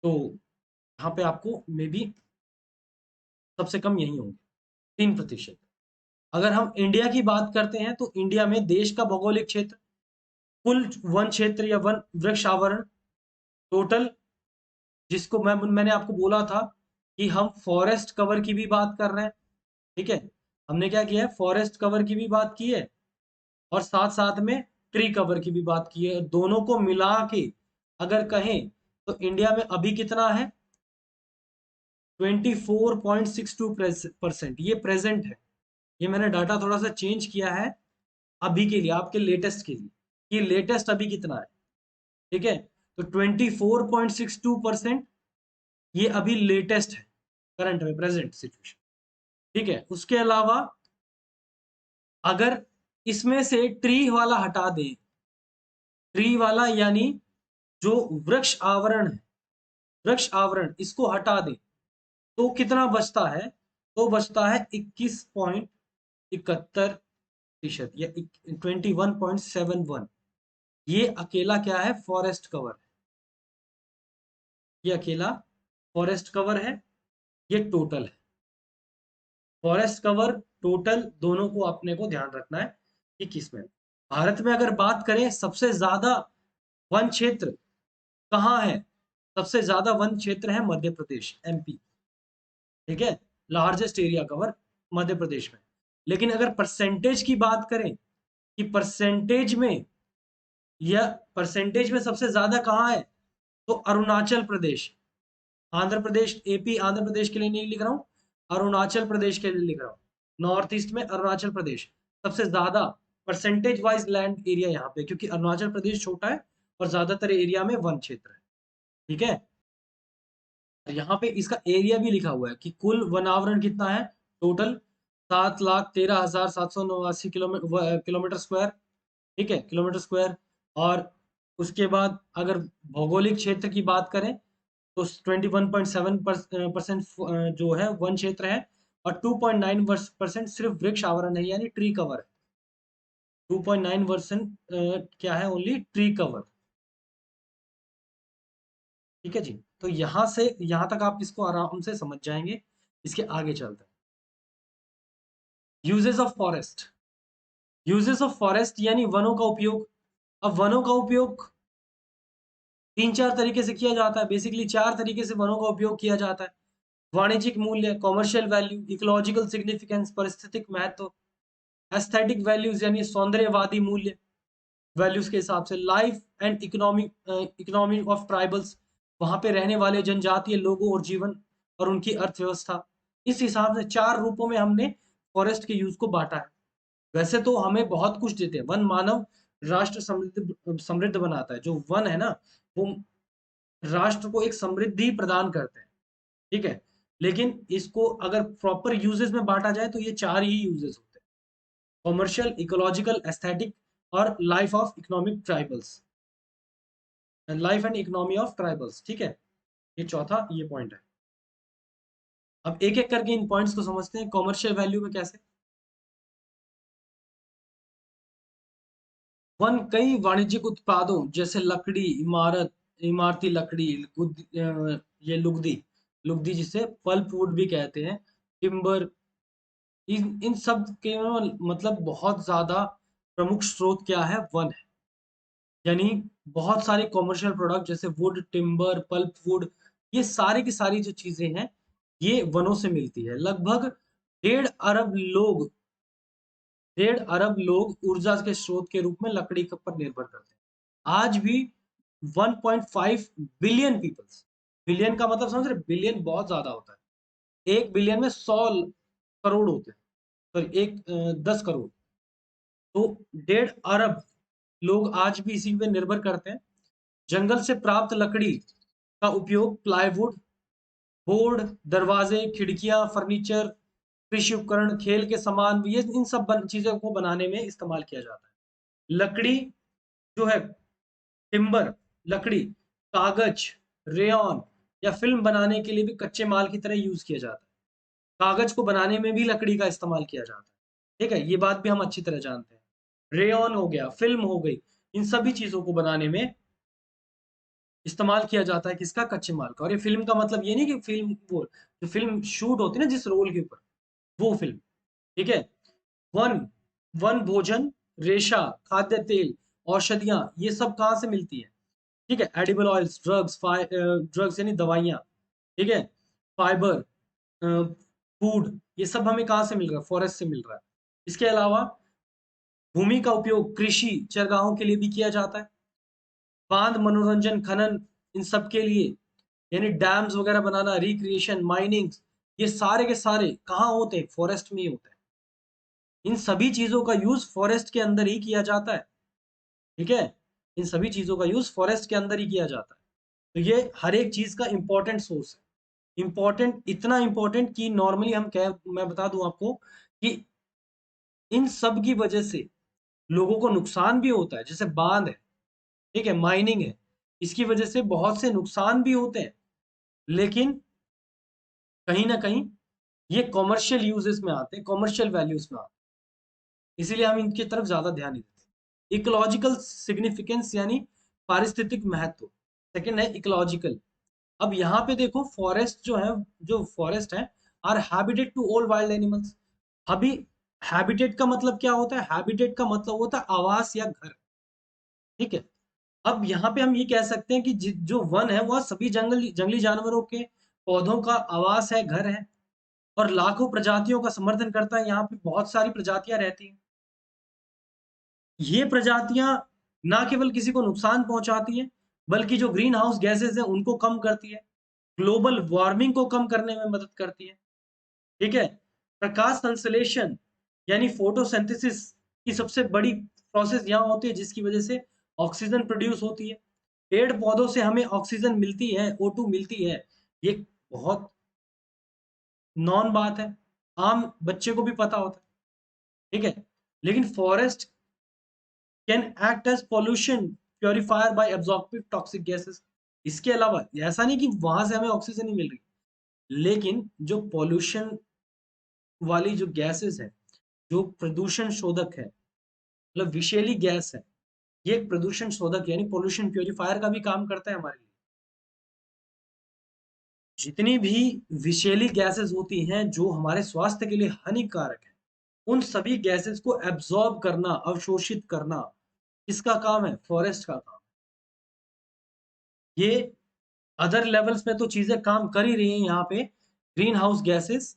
Speaker 1: तो यहाँ पे आपको मे बी सबसे कम यही होंगे, 3%। अगर हम इंडिया की बात करते हैं तो इंडिया में देश का भौगोलिक क्षेत्र, कुल वन क्षेत्र या वन वृक्ष आवरण टोटल, जिसको मैंने आपको बोला था कि हम फॉरेस्ट कवर की भी बात कर रहे हैं। ठीक है, हमने क्या किया है, फॉरेस्ट कवर की भी बात की है और साथ साथ में ट्री कवर की भी बात की है। दोनों को मिला के अगर कहें तो इंडिया में अभी कितना है, 24.62%। ये प्रेजेंट है, ये मैंने डाटा थोड़ा सा चेंज किया है अभी के लिए, आपके लेटेस्ट के लिए। ये लेटेस्ट अभी कितना है? ठीक है, तो 24.62% ये अभी लेटेस्ट है, करंट में, प्रेजेंट सिचुएशन। ठीक है, उसके अलावा अगर इसमें से ट्री वाला हटा दें, ट्री वाला यानी जो वृक्ष आवरण है, वृक्ष आवरण इसको हटा दें तो कितना बचता है? तो बचता है 21.71% या 21.71। ये अकेला क्या है? फॉरेस्ट कवर है। ये अकेला फॉरेस्ट कवर है, ये टोटल है। फॉरेस्ट कवर टोटल दोनों को अपने को ध्यान रखना है कि किसमें। भारत में अगर बात करें सबसे ज्यादा वन क्षेत्र कहाँ है? सबसे ज्यादा वन क्षेत्र है मध्य प्रदेश, एमपी। ठीक है, largest area cover Madhya Pradesh में। लेकिन अगर परसेंटेज की बात करें कि परसेंटेज में, या परसेंटेज में सबसे ज्यादा कहाँ है, तो अरुणाचल प्रदेश। आंध्र प्रदेश, एपी आंध्र प्रदेश के लिए नहीं लिख रहा हूँ, अरुणाचल प्रदेश के लिए लिख रहा हूँ। नॉर्थ ईस्ट में अरुणाचल प्रदेश सबसे ज्यादा परसेंटेज वाइज लैंड एरिया यहाँ पे, क्योंकि अरुणाचल प्रदेश छोटा है और ज्यादातर एरिया में वन क्षेत्र है। ठीक है, यहाँ पे इसका एरिया भी लिखा हुआ है कि कुल वनावरण कितना है टोटल, 7,13,789 किलोमीटर स्क्वायर। ठीक है, किलोमीटर स्क्वायर। और उसके बाद अगर भौगोलिक क्षेत्र की बात करें तो 21.7% जो है वन क्षेत्र है, और 2.9% सिर्फ वृक्ष आवरण है, यानी ट्री कवर है। 2.9% क्या है? Only tree cover. ठीक है जी, तो यहां से यहां तक आप इसको आराम से समझ जाएंगे। इसके आगे चलते हैं। Uses of forest. Uses of forest यानी वनों का उपयोग। अब वनों का उपयोग तीन चार तरीके से किया जाता है, बेसिकली चार तरीके से वनों का उपयोग किया जाता है। वाणिज्यिक मूल्य, कॉमर्शियल वैल्यू, इकोलॉजिकल सिग्निफिकेंस, पारिस्थितिक महत्व, एस्थेटिक वैल्यूज यानी सौंदर्यवादी मूल्य, वैल्यूज के हिसाब से, life and economy of tribals, वहां पे रहने वाले जनजातीय लोगों और जीवन और उनकी अर्थव्यवस्था। इस हिसाब से चार रूपों में हमने फॉरेस्ट के यूज को बांटा है। वैसे तो हमें बहुत कुछ देते हैं वन, मानव राष्ट्र समृद्ध समृद्ध बनाता है। जो वन है ना, वो राष्ट्र को एक समृद्धि प्रदान करते हैं। ठीक है, लेकिन इसको अगर प्रॉपर यूजेस में बांटा जाए तो ये चार ही यूजेस होते हैं: कॉमर्शियल, इकोलॉजिकल, एस्थेटिक और life of economic tribals, life and economy of tribals. ठीक है, ये चौथा ये पॉइंट है। अब एक एक करके इन पॉइंट्स को समझते हैं। कॉमर्शियल वैल्यू में कैसे? वन कई वाणिज्यिक उत्पादों जैसे लकड़ी, इमारती लकड़ी, ये लुगदी, लुगदी जिसे पल्प वुड भी कहते हैं, टिम्बर, इन सब के मतलब बहुत ज्यादा प्रमुख स्रोत क्या है? वन है। यानी बहुत सारे कॉमर्शियल प्रोडक्ट जैसे वुड, टिम्बर, पल्प वुड, ये सारी की सारी जो चीजें हैं ये वनों से मिलती है। लगभग 1.5 अरब लोग, 1.5 अरब लोग ऊर्जा के स्रोत के रूप में लकड़ी पर निर्भर करते हैं आज भी। 1.5 बिलियन पीपल्स, बिलियन का मतलब समझ रहे? बिलियन बहुत ज्यादा होता है। 1 बिलियन में 100 करोड़ होते हैं, सॉरी एक 10 करोड़, तो 1.5 अरब लोग आज भी इसी पे निर्भर करते हैं। जंगल से प्राप्त लकड़ी का उपयोग प्लाईवुड, बोर्ड, दरवाजे, खिड़कियां, फर्नीचर, कृषि उपकरण, खेल के सामान, ये इन सब चीजों को बनाने में इस्तेमाल किया जाता है। लकड़ी जो है, टिम्बर, लकड़ी, कागज, रेयॉन या फिल्म बनाने के लिए भी कच्चे माल की तरह यूज किया जाता है। कागज को बनाने में भी लकड़ी का इस्तेमाल किया जाता है। ठीक है, ये बात भी हम अच्छी तरह जानते हैं। रेयॉन हो गया, फिल्म हो गई, इन सभी चीजों को बनाने में इस्तेमाल किया जाता है किसका, कच्चे माल का। और ये फिल्म का मतलब ये नहीं कि फिल्म वो जो फिल्म शूट होती है ना जिस रोल के ऊपर, वो फिल्म। ठीक है। वन, वन भोजन, रेशा, खाद्य तेल, औषधियां, ये सब कहाँ से मिलती है? ठीक है, एडिबल ऑयल्स, ड्रग्स, ड्रग्स यानी दवाइयाँ, ठीक है, फाइबर, फूड, ये सब हमें कहाँ से मिल रहा है? फॉरेस्ट से मिल रहा है। इसके अलावा भूमि का उपयोग कृषि चरगाहों के लिए भी किया जाता है। बांध, मनोरंजन, खनन, इन सब के लिए, यानी डैम्स वगैरह बनाना, रिक्रिएशन, माइनिंग, ये सारे के सारे कहाँ होते हैं? फॉरेस्ट में ही होते हैं। इन सभी चीजों का यूज फॉरेस्ट के अंदर ही किया जाता है। ठीक है, इन सभी चीजों का यूज फॉरेस्ट के अंदर ही किया जाता है। तो ये हर एक चीज का इंपॉर्टेंट सोर्स है। इंपॉर्टेंट, इतना इंपॉर्टेंट कि नॉर्मली हम कह, मैं बता दूं आपको कि इन सब की वजह से लोगों को नुकसान भी होता है। जैसे बांध है, ठीक है, माइनिंग है, इसकी वजह से बहुत से नुकसान भी होते हैं, लेकिन कहीं ना कहीं ये कॉमर्शियल यूजेस में आते हैं, कॉमर्शियल वैल्यूज में आते हैं, इसीलिए हम इनकी तरफ ज्यादा ध्यान नहीं देते। इकोलॉजिकल सिग्निफिकेंस यानी पारिस्थितिक महत्व, सेकंड है इकोलॉजिकल। अब यहाँ पे देखो, फॉरेस्ट जो है, जो फॉरेस्ट है, are habitat to all wild animals. अभी हैबिटेट का मतलब क्या होता है? हैबिटेट का मतलब होता है आवास या घर। ठीक है, अब यहाँ पे हम ये कह सकते हैं कि जो वन है वह सभी जंगली जानवरों के, पौधों का आवास है, घर है, और लाखों प्रजातियों का समर्थन करता है। यहाँ पे बहुत सारी प्रजातियां रहती हैं। ये प्रजातियां ना केवल किसी को नुकसान पहुंचाती हैं, बल्कि जो ग्रीन हाउस गैसेस हैं उनको कम करती है, ग्लोबल वार्मिंग को कम करने में मदद करती है। ठीक है, प्रकाश संश्लेषण यानी फोटोसिंथेसिस की सबसे बड़ी प्रोसेस यहाँ होती है, जिसकी वजह से ऑक्सीजन प्रोड्यूस होती है। पेड़ पौधों से हमें ऑक्सीजन मिलती है, O2 मिलती है। ये बहुत नॉन बात है, आम बच्चे को भी पता होता है। ठीक है, लेकिन forest can act as pollution purifier by absorbing toxic gases. इसके अलावा ऐसा नहीं कि वहां से हमें ऑक्सीजन नहीं मिल रही, लेकिन जो पॉल्यूशन वाली जो गैसेस है, जो प्रदूषण शोधक है, मतलब विषैली गैस है, ये एक प्रदूषण शोधक यानी पोल्यूशन प्योरीफायर का भी काम करता है हमारे लिए। जितनी भी विषैली गैसेस होती हैं जो हमारे स्वास्थ्य के लिए हानिकारक है, उन सभी गैसेस को एब्जॉर्ब करना, अवशोषित करना, किसका काम है? फॉरेस्ट का काम। ये अदर लेवल्स में तो चीजें काम कर ही रही हैं। यहाँ पे ग्रीन हाउस गैसेस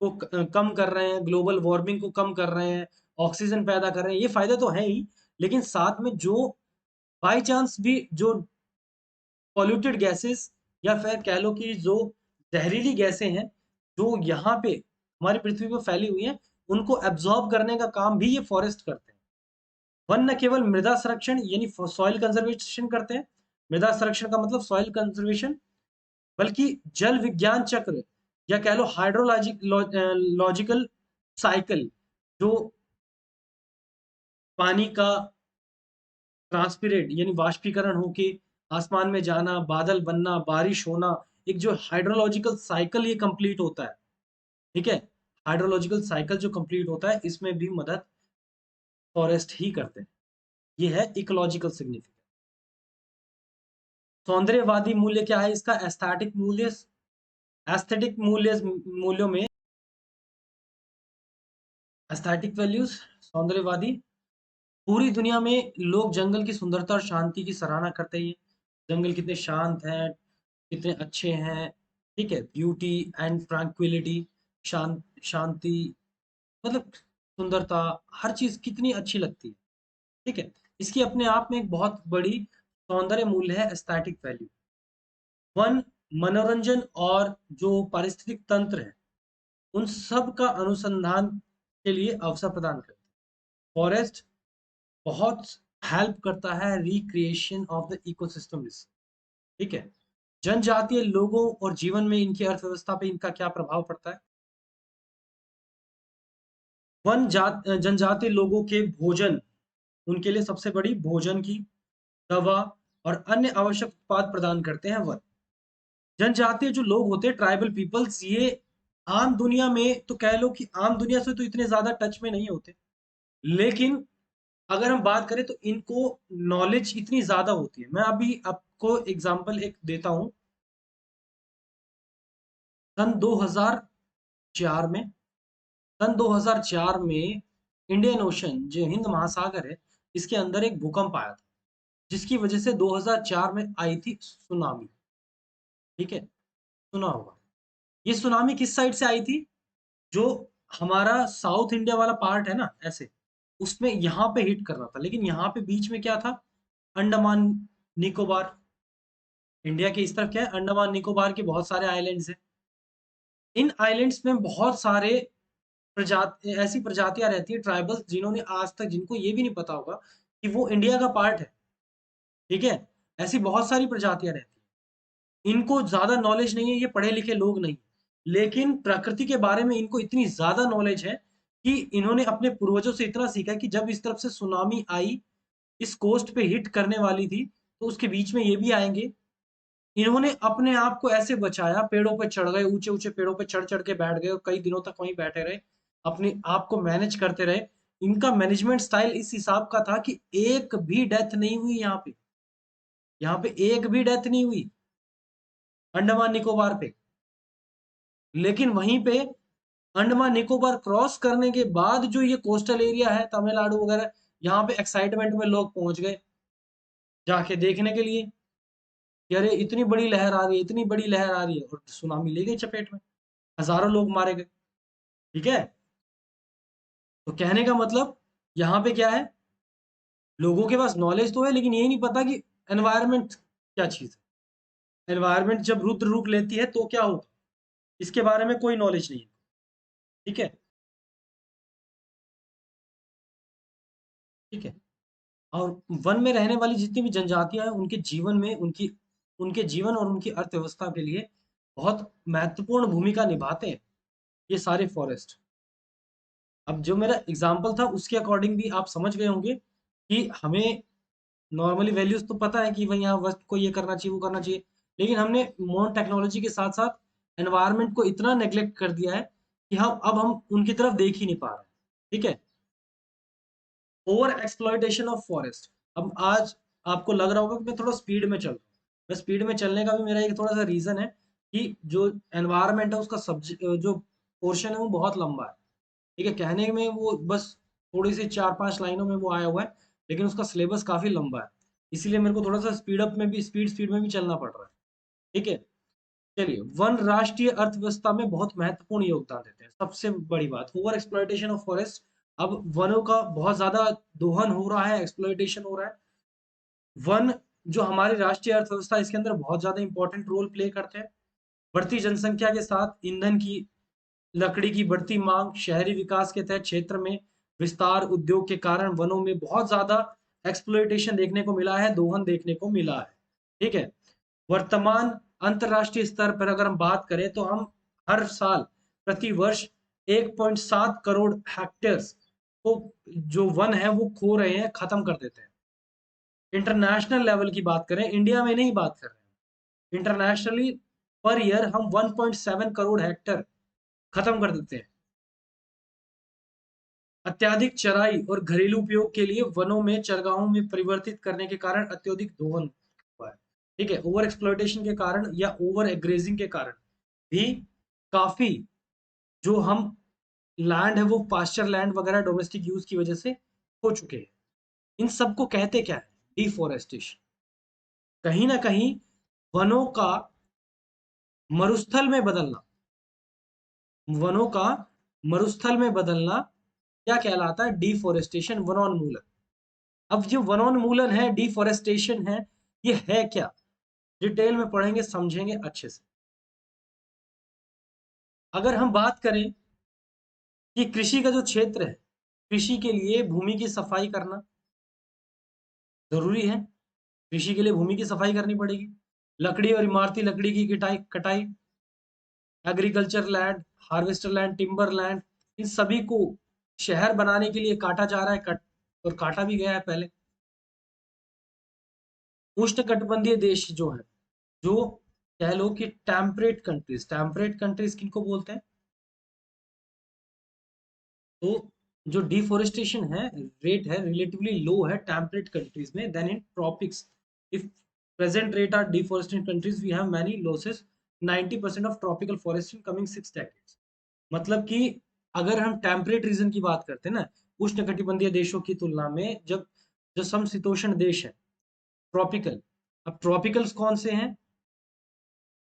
Speaker 1: को कम कर रहे हैं, ग्लोबल वार्मिंग को कम कर रहे हैं, ऑक्सीजन पैदा कर रहे हैं, ये फायदे तो है ही, लेकिन साथ में जो बाई चांस भी जो पॉल्यूटेड गैसेस, या फिर कह लो कि जो जहरीली गैसें हैं जो यहाँ पे हमारी पृथ्वी पर फैली हुई हैं, उनको एब्जॉर्ब करने का काम भी ये फॉरेस्ट करते हैं। वन न केवल मृदा संरक्षण यानी सॉइल कंजर्वेशन करते हैं, मृदा संरक्षण का मतलब सॉइल कंजर्वेशन, बल्कि जल विज्ञान चक्र या कह लो हाइड्रोलॉजिक लॉजिकल साइकिल, जो पानी का ट्रांसपिरेट यानी वाष्पीकरण होके आसमान में जाना, बादल बनना, बारिश होना, एक जो हाइड्रोलॉजिकल साइकिल ये कंप्लीट होता है। ठीक है, हाइड्रोलॉजिकल साइकिल जो कंप्लीट होता है, इसमें भी मदद फॉरेस्ट ही करते हैं। ये है इकोलॉजिकल सिग्निफिकेंस। सौंदर्यवादी मूल्य क्या है इसका? एस्थेटिक मूल्य। एस्थेटिक मूल्यों में एस्थेटिक वैल्यूज, सौंदर्यवादी, पूरी दुनिया में लोग जंगल की सुंदरता और शांति की सराहना करते हैं। जंगल कितने शांत हैं, कितने अच्छे हैं। ठीक है, ब्यूटी एंड ट्रैंक्विलिटी, शांति, मतलब सुंदरता, हर चीज कितनी अच्छी लगती है। ठीक है, इसकी अपने आप में एक बहुत बड़ी सौंदर्य मूल्य है, एस्थेटिक वैल्यू। वन मनोरंजन और जो पारिस्थितिक तंत्र है, उन सब का अनुसंधान के लिए अवसर प्रदान करते हैं। फॉरेस्ट बहुत हेल्प करता है रिक्रिएशन ऑफ द इकोसिस्टम। ठीक है। जनजातीय लोगों और जीवन में इनकी अर्थव्यवस्था पे इनका क्या प्रभाव पड़ता है? जनजातीय लोगों के भोजन, उनके लिए सबसे बड़ी भोजन की, दवा और अन्य आवश्यक उत्पाद प्रदान करते हैं वन। जनजातीय जो लोग होते हैं, ट्राइबल पीपल्स, ये आम दुनिया में तो कह लो कि आम दुनिया से तो इतने ज्यादा टच में नहीं होते, लेकिन अगर हम बात करें तो इनको नॉलेज इतनी ज्यादा होती है। मैं अभी आपको एग्जांपल एक देता हूं। सन 2004 में सन 2004 में इंडियन ओशन, जो हिंद महासागर है, इसके अंदर एक भूकंप आया था, जिसकी वजह से 2004 में आई थी सुनामी। ठीक है, सुना होगा। ये सुनामी किस साइड से आई थी? जो हमारा साउथ इंडिया वाला पार्ट है ना, ऐसे उसमें यहाँ पे हिट कर रहा था, लेकिन यहाँ पे बीच में क्या था? अंडमान निकोबार। इंडिया के इस तरफ क्या है? अंडमान निकोबार के बहुत सारे आइलैंड्स हैं। इन आइलैंड्स में बहुत सारे प्रजाति, ऐसी प्रजातियां रहती है, ट्राइबल्स, जिन्होंने आज तक, जिनको ये भी नहीं पता होगा कि वो इंडिया का पार्ट है। ठीक है, ऐसी बहुत सारी प्रजातियां रहती हैं। इनको ज्यादा नॉलेज नहीं है, ये पढ़े लिखे लोग नहीं, लेकिन प्रकृति के बारे में इनको इतनी ज्यादा नॉलेज है कि इन्होंने अपने पूर्वजों से इतना सीखा कि जब इस तरफ से सुनामी आई, इस कोस्ट पे हिट करने वाली थी, तो उसके बीच में ये भी आएंगे। इन्होंने अपने आप को ऐसे बचाया, पेड़ों पे चढ़ गए, ऊंचे ऊंचे पेड़ों पे चढ़ चढ़ के बैठ गए और कई दिनों तक वहीं बैठे रहे, अपने आप को मैनेज करते रहे। इनका मैनेजमेंट स्टाइल इस हिसाब का था कि एक भी डेथ नहीं हुई यहाँ पे। यहाँ पे एक भी डेथ नहीं हुई अंडमान निकोबार पे। लेकिन वहीं पे अंडमान निकोबार क्रॉस करने के बाद जो ये कोस्टल एरिया है, तमिलनाडु वगैरह, यहाँ पे एक्साइटमेंट में लोग पहुंच गए जाके देखने के लिए कि अरे इतनी बड़ी लहर आ रही है, इतनी बड़ी लहर आ रही है, और सुनामी ले गई चपेट में, हजारों लोग मारे गए। ठीक है, तो कहने का मतलब यहाँ पे क्या है? लोगों के पास नॉलेज तो है, लेकिन ये नहीं पता कि एनवायरनमेंट क्या चीज है। एनवायरनमेंट जब रुद्र रूप लेती है तो क्या होगा, इसके बारे में कोई नॉलेज नहीं है। ठीक है। ठीक है। और वन में रहने वाली जितनी भी जनजातियां हैं, उनके जीवन में, उनके जीवन और उनकी अर्थव्यवस्था के लिए बहुत महत्वपूर्ण भूमिका निभाते हैं ये सारे फॉरेस्ट। अब जो मेरा एग्जाम्पल था उसके अकॉर्डिंग भी आप समझ गए होंगे कि हमें नॉर्मली वैल्यूज तो पता है कि भाई यहाँ वक्त को ये करना चाहिए, वो करना चाहिए, लेकिन हमने मॉडर्न टेक्नोलॉजी के साथ साथ एनवायरनमेंट को इतना नेग्लेक्ट कर दिया है कि हम उनकी तरफ देख ही नहीं पा रहे। ठीक है। Over exploitation of forest. अब आज आपको लग रहा होगा कि मैं थोड़ा स्पीड में चल रहा हूँ। मैं स्पीड में चलने का भी मेरा एक थोड़ा सा रीजन है कि जो एनवायरनमेंट है उसका सब्जेक्ट, जो पोर्शन है वो बहुत लंबा है। ठीक है, कहने में वो बस थोड़ी सी 4-5 लाइनों में वो आया हुआ है, लेकिन उसका सिलेबस काफी लंबा है। इसीलिए मेरे को थोड़ा सा स्पीड में भी चलना पड़ रहा है। ठीक है। चलिए, वन राष्ट्रीय अर्थव्यवस्था में बहुत महत्वपूर्ण योगदान देते हैं। सबसे बड़ी बात, ओवर एक्सप्लॉयटेशन ऑफ फॉरेस्ट। अब वनों का बहुत ज्यादा दोहन हो रहा है, एक्सप्लॉयटेशन हो रहा है। वन जो हमारी राष्ट्रीय अर्थव्यवस्था, इसके अंदर बहुत ज्यादा इंपॉर्टेंट रोल प्ले करते हैं। बढ़ती जनसंख्या के साथ ईंधन की, लकड़ी की बढ़ती मांग, शहरी विकास के तहत क्षेत्र में विस्तार, उद्योग के कारण वनों में बहुत ज्यादा एक्सप्लॉयटेशन देखने को मिला है, दोहन देखने को मिला है। ठीक है। वर्तमान अंतरराष्ट्रीय स्तर पर अगर हम बात करें तो हम हर साल, प्रति वर्ष 1.7 करोड़ हेक्टेयर्स को, जो वन है, वो खो रहे हैं, खत्म कर देते हैं। इंटरनेशनल लेवल की बात करें, इंडिया में नहीं बात कर रहे हैं, इंटरनेशनली पर ईयर हम 1.7 करोड़ हेक्टेयर खत्म कर देते हैं। अत्यधिक चराई और घरेलू उपयोग के लिए वनों में चरगाहों में परिवर्तित करने के कारण अत्यधिक दोहन हुआ है। ठीक है, ओवर एक्सप्लॉयटेशन के कारण या ओवर एग्रेजिंग के कारण भी काफी, जो हम लैंड है वो पास्चर लैंड वगैरह डोमेस्टिक यूज की वजह से हो चुके हैं। इन सबको कहते क्या है? डिफोरेस्टेशन। कहीं ना कहीं वनों का मरुस्थल में बदलना, वनों का मरुस्थल में बदलना क्या कहलाता है? डिफोरेस्टेशन, वनोन्मूलन। अब जो वनोन्मूलन है, डिफोरेस्टेशन है, ये है क्या? डिटेल में पढ़ेंगे, समझेंगे अच्छे से। अगर हम बात करें कि कृषि का जो क्षेत्र है, कृषि के लिए भूमि की सफाई करना जरूरी है। कृषि के लिए भूमि की सफाई करनी पड़ेगी। लकड़ी और इमारती लकड़ी की कटाई कटाई, agriculture land, harvester land, timber land, इन सभी को शहर बनाने के लिए काटा जा रहा है, और काटा भी गया है पहले। उष्णकटिबंधीय देश जो है, जो कह लो कि टेम्परेट कंट्रीज किनको बोलते हैं? तो जो डिफोरेस्टेशन है, रेट है रिलेटिवली लो है टेम्परेट कंट्रीज में than in tropics. If present rate are deforested countries we have many losses, 90% of tropical forest in coming 6 decades। मतलब कि अगर हम टेम्परेट रीजन की बात करते हैं ना, उष्णकटिबंधीय देशों की तुलना में, जब जो समशीतोष्ण देश है, ट्रॉपिकल। अब ट्रॉपिकल्स कौन से हैं?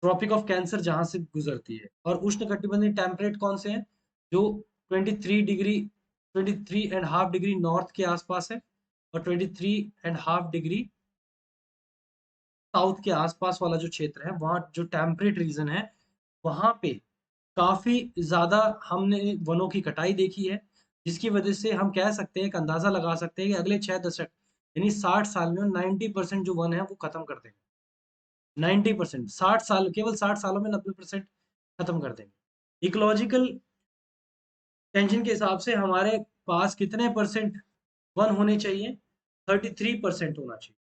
Speaker 1: ट्रॉपिक ऑफ कैंसर जहां से गुजरती है। और उष्णकटिबंधीय टेम्परेट कौन से हैं? जो 23.5 डिग्री नॉर्थ के आसपास है, और 23.5 डिग्री साउथ के आसपास वाला जो क्षेत्र है, वहाँ जो टेम्परेट रीजन है, वहां पे काफी ज्यादा हमने वनों की कटाई देखी है। जिसकी वजह से हम कह सकते हैं, एक अंदाजा लगा सकते हैं कि अगले 6 दशक यानी 60 साल में 90% जो वन है वो खत्म कर देंगे। 90%, 60 साल, केवल 60 सालों में 90% खत्म कर देंगे। इकोलॉजिकल टेंशन के हिसाब से हमारे पास कितने परसेंट वन होने चाहिए? 33% होना चाहिए।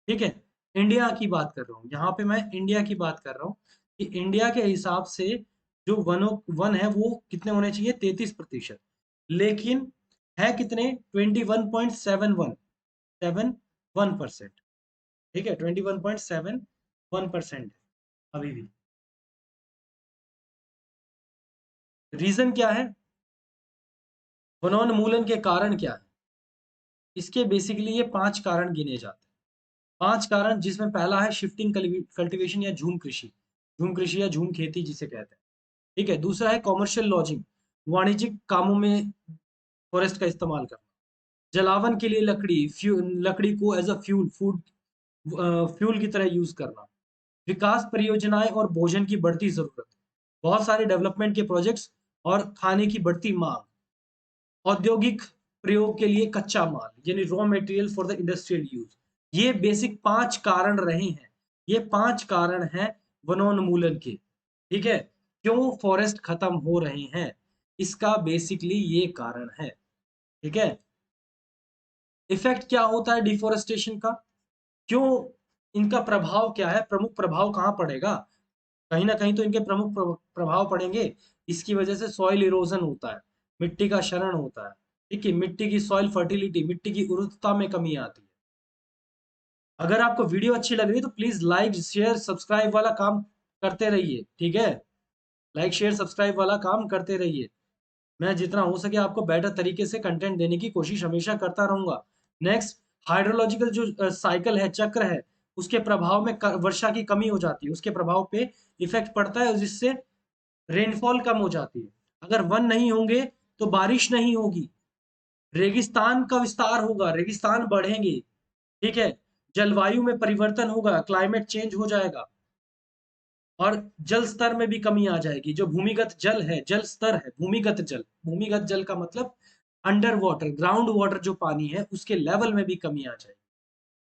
Speaker 1: ठीक है, इंडिया की बात कर रहा हूँ, यहाँ पे मैं इंडिया की बात कर रहा हूँ कि इंडिया के हिसाब से जो वन है वो कितने होने चाहिए? 33%। लेकिन है कितने? 21.71%। ठीक है, 21.71% अभी भी। रीजन क्या है? वनोन्मूलन के कारण क्या है? इसके बेसिकली ये 5 कारण गिने जाते हैं। 5 कारण, जिसमें पहला है शिफ्टिंग कल्टीवेशन या झूम कृषि या झूम खेती जिसे कहते हैं। ठीक है, दूसरा है कॉमर्शियल लॉजिंग, वाणिज्यिक कामों में फॉरेस्ट का इस्तेमाल करना। जलावन के लिए लकड़ी को एज अ फ्यूल की तरह यूज करना। विकास परियोजनाएं और भोजन की बढ़ती जरूरत, बहुत सारे डेवलपमेंट के प्रोजेक्ट्स और खाने की बढ़ती मांग। औद्योगिक प्रयोग के लिए कच्चा माल यानी raw material for the industrial use. ये बेसिक 5 कारण रहे हैं। ये 5 कारण हैं वनोन्मूलन के। ठीक है, क्यों फॉरेस्ट खत्म हो रहे हैं, इसका बेसिकली ये कारण है। ठीक है, इफेक्ट क्या होता है डिफोरेस्टेशन का? क्यों? इनका प्रभाव क्या है? प्रमुख प्रभाव कहाँ पड़ेगा? कहीं ना कहीं तो इनके प्रमुख प्रभाव पड़ेंगे। इसकी वजह से सॉइल इरोजन होता है, मिट्टी का क्षरण होता है। ठीक है, मिट्टी की सॉइल फर्टिलिटी, मिट्टी की उर्वरता में कमी आती है। अगर आपको वीडियो अच्छी लग रही है तो प्लीज लाइक शेयर सब्सक्राइब वाला काम करते रहिए। ठीक है, लाइक शेयर सब्सक्राइब वाला काम करते रहिए। मैं जितना हो सके आपको बेटर तरीके से कंटेंट देने की कोशिश हमेशा करता रहूंगा। नेक्स्ट, हाइड्रोलॉजिकल जो साइकिल है, चक्र है, उसके प्रभाव में वर्षा की कमी हो जाती है, उसके प्रभाव पे इफेक्ट पड़ता है, जिससे रेनफॉल कम हो जाती है। अगर वन नहीं होंगे तो बारिश नहीं होगी, रेगिस्तान का विस्तार होगा, रेगिस्तान बढ़ेंगे। ठीक है, जलवायु में परिवर्तन होगा, क्लाइमेट चेंज हो जाएगा, और जल स्तर में भी कमी आ जाएगी। जो भूमिगत जल है, जल स्तर है, भूमिगत जल का मतलब अंडर वाटर, ग्राउंड वाटर जो पानी है, उसके लेवल में भी कमी आ जाएगी।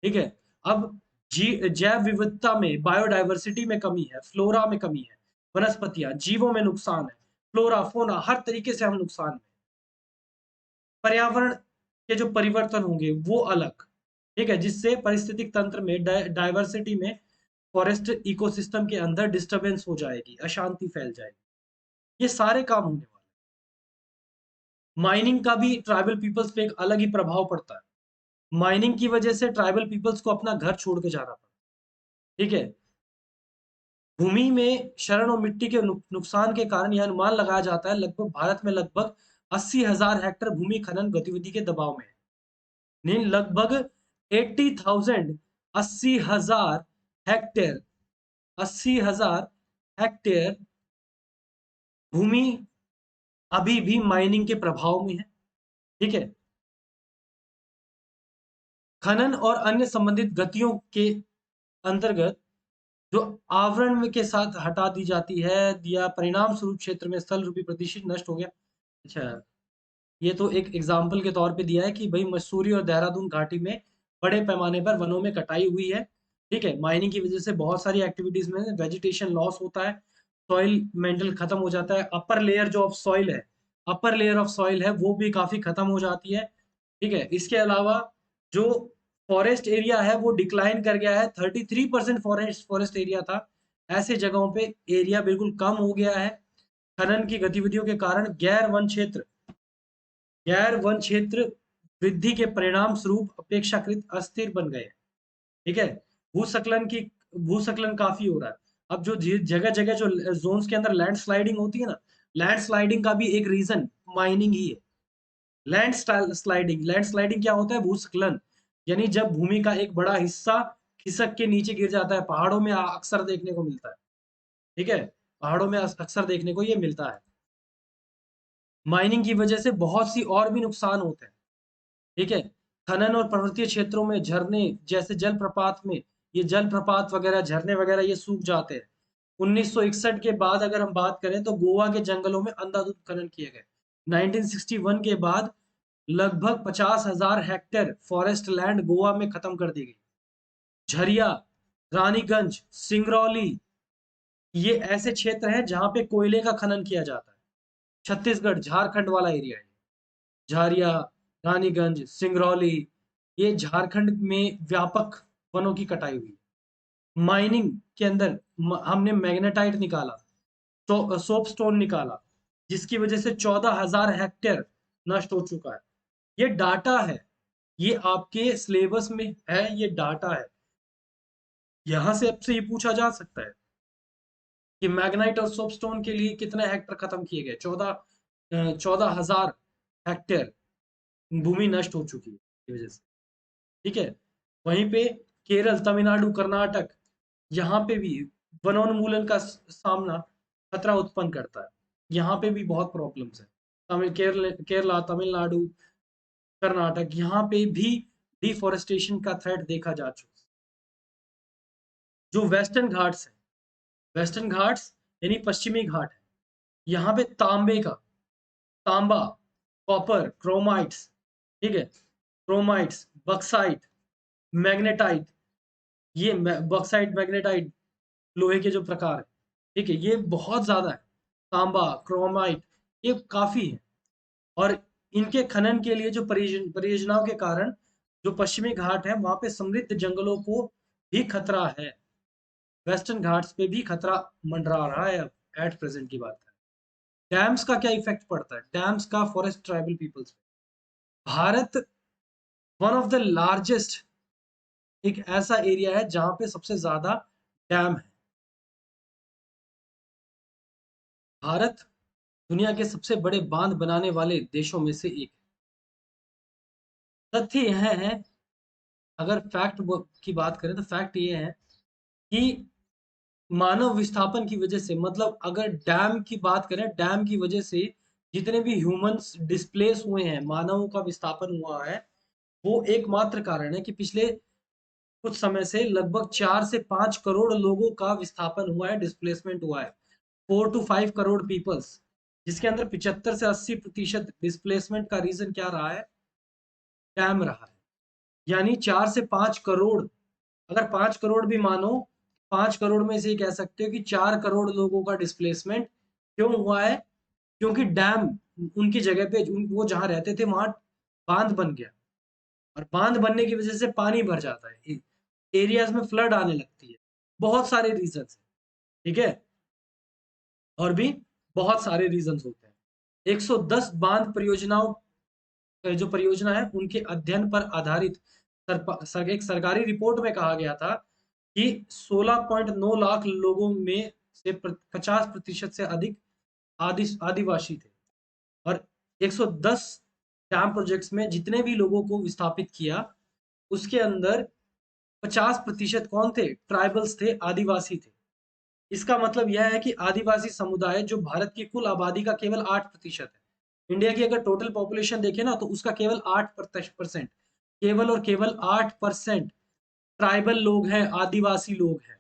Speaker 1: ठीक है, अब जैव विविधता में, बायोडाइवर्सिटी में कमी है, फ्लोरा में कमी है, वनस्पतियां, जीवों में नुकसान है, फ्लोरा फोना हर तरीके से हम नुकसान में। पर्यावरण के जो परिवर्तन होंगे वो अलग। ठीक है, जिससे पारिस्थितिक तंत्र में, डाइवर्सिटी में, फॉरेस्ट इकोसिस्टम के अंदर डिस्टरबेंस हो जाएगी, अशांति फैल जाएगी। ये सारे काम होने वाले। माइनिंग का भी ट्राइबल पीपल्स पे एक अलग ही प्रभाव पड़ता है। माइनिंग की वजह से ट्राइबल पीपल्स को अपना घर छोड़ के जाना पड़ता है। ठीक है, भूमि में क्षरण और मिट्टी के नुकसान के कारण यह अनुमान लगाया जाता है लगभग भारत में लगभग 80,000 हेक्टेयर भूमि खनन गतिविधि के दबाव में है। नहीं, लगभग 80,000, 80,000 हेक्टेयर, 80,000 हेक्टेयर भूमि अभी भी माइनिंग के प्रभाव में है। ठीक है, खनन और अन्य संबंधित गतियों के अंतर्गत जो आवरण में के साथ हटा दी जाती है या परिणाम स्वरूप क्षेत्र में स्थल रूपी प्रदूषित नष्ट हो गया। अच्छा, ये तो एक एग्जाम्पल के तौर पे दिया है कि भाई मसूरी और देहरादून घाटी में बड़े पैमाने पर वनों में कटाई हुई है। ठीक है, माइनिंग की वजह से बहुत सारी एक्टिविटीज में वेजिटेशन लॉस होता है, सॉइल मेंटल खत्म हो जाता है, अपर लेयर जो ऑफ सॉइल है, अपर लेयर ऑफ सॉइल है वो भी काफी खत्म हो जाती है। ठीक है, इसके अलावा जो फॉरेस्ट एरिया है वो डिक्लाइन कर गया है, 33% फॉरेस्ट फॉरेस्ट एरिया था, ऐसे जगहों पे एरिया बिल्कुल कम हो गया है। खनन की गतिविधियों के कारण गैर वन क्षेत्र वृद्धि के परिणाम स्वरूप अपेक्षाकृत अस्थिर बन गए। ठीक है, भूस्खलन की भूस्खलन काफी हो रहा है। अब जो जगह जगह जो जोन्स के अंदर लैंडस्लाइडिंग होती है ना, लैंडस्लाइडिंग का भी एक रीजन माइनिंग ही है। लैंडस्लाइडिंग क्या होता है? भूस्खलन, यानी जब भूमि का एक बड़ा हिस्सा खिसक के नीचे गिर जाता है। पहाड़ों में अक्सर देखने को मिलता है। ठीक है, पहाड़ों में अक्सर देखने को ये मिलता है। माइनिंग की वजह से बहुत सी और भी नुकसान होते हैं। ठीक है, खनन और पर्वतीय क्षेत्रों में झरने, जैसे जलप्रपात में, ये जलप्रपात वगैरह झरने वगैरह ये सूख जाते हैं। 1961 के बाद अगर हम बात करें तो गोवा के जंगलों में अंधाधुंध खनन किए गए। 1961 के बाद लगभग 50,000 हेक्टेयर फॉरेस्ट लैंड गोवा में खत्म कर दी गई। झरिया, रानीगंज, सिंगरौली, ये ऐसे क्षेत्र हैं जहां पे कोयले का खनन किया जाता है। छत्तीसगढ़ झारखंड वाला एरिया है। झारिया, रानीगंज, सिंगरौली, ये झारखंड में व्यापक वनों की कटाई हुई। माइनिंग के अंदर हमने मैग्नेटाइट निकाला, तो सोपस्टोन निकाला, जिसकी वजह से 14,000 हेक्टेयर नष्ट हो चुका है। ये डाटा है, ये आपके सिलेबस में है, ये डाटा है। यहां से आपसे ये पूछा जा सकता है कि मैग्नाइट और सोपस्टोन के लिए कितने हेक्टर खत्म किए गए? 14,000 हेक्टेयर भूमि नष्ट हो चुकी है इस वजह से। ठीक है, वहीं पे केरल, तमिलनाडु, कर्नाटक, यहाँ पे भी वनोन्मूलन का सामना खतरा उत्पन्न करता है। यहाँ पे भी बहुत प्रॉब्लम्स है। केरला, तमिलनाडु, कर्नाटक, यहाँ पे भी डिफोरेस्टेशन का थ्रेट देखा जा चुका है। जो वेस्टर्न घाट्स है, वेस्टर्न घाट्स यानी पश्चिमी घाट है, यहाँ पे तांबा, कॉपर, क्रोमाइट्स, ठीक है, क्रोमाइट्स, बक्साइट, मैग्नेटाइट, ये बॉक्साइट, मैग्नेटाइट, लोहे के जो प्रकार है, ठीक है, ये बहुत ज्यादा है। तांबा, क्रोमाइट, ये काफी है। और इनके खनन के लिए जो परियोजनाओं के कारण जो पश्चिमी घाट है वहां पे समृद्ध जंगलों को भी खतरा है। वेस्टर्न घाट्स पे भी खतरा मंडरा रहा है अब, एट प्रेजेंट की बात है। डैम्स का क्या इफेक्ट पड़ता है? डैम्स का फॉरेस्ट ट्राइबल पीपल्स पे। Bharat one of the largest, एक ऐसा एरिया है जहां पे सबसे ज्यादा डैम है। भारत दुनिया के सबसे बड़े बांध बनाने वाले देशों में से एक है। तथ्य यह है, अगर फैक्ट की बात करें तो फैक्ट ये है कि मानव विस्थापन की वजह से, मतलब अगर डैम की बात करें, डैम की वजह से जितने भी ह्यूमंस डिस्प्लेस हुए हैं, मानवों का विस्थापन हुआ है, वो एकमात्र कारण है कि पिछले कुछ समय से लगभग 4 से 5 करोड़ लोगों का विस्थापन हुआ है, डिस्प्लेसमेंट हुआ है। 4 to 5 करोड़ पीपल्स, जिसके अंदर 75 से 80% डिस्प्लेसमेंट का रीजन क्या रहा है? डैम रहा है। यानी 4 से 5 करोड़, अगर 5 करोड़ भी मानो, 5 करोड़ में से ये कह सकते हो कि 4 करोड़ लोगों का डिस्प्लेसमेंट क्यों हुआ है? क्योंकि डैम उनकी जगह पे, वो जहां रहते थे वहां बांध बन गया, और बांध बनने की वजह से पानी भर जाता है, एरियाज में फ्लड आने लगती है। बहुत सारे रीजन है। ठीक है, और भी बहुत सारे रीजन होते हैं। 110 बांध परियोजनाओं, जो परियोजना है उनके अध्ययन पर आधारित एक सरकारी रिपोर्ट में कहा गया था कि 16.9 लाख लोगों में से 50% से अधिक आदिवासी थे। और 110 डैम प्रोजेक्ट्स में जितने भी लोगों को विस्थापित किया, उसके अंदर 50% कौन थे? ट्राइबल्स थे, आदिवासी थे। इसका मतलब यह है कि आदिवासी समुदाय जो भारत की कुल आबादी का केवल 8% है। इंडिया की अगर टोटल पॉपुलेशन देखे ना तो उसका केवल 8%, केवल और केवल 8% ट्राइबल लोग हैं, आदिवासी लोग हैं।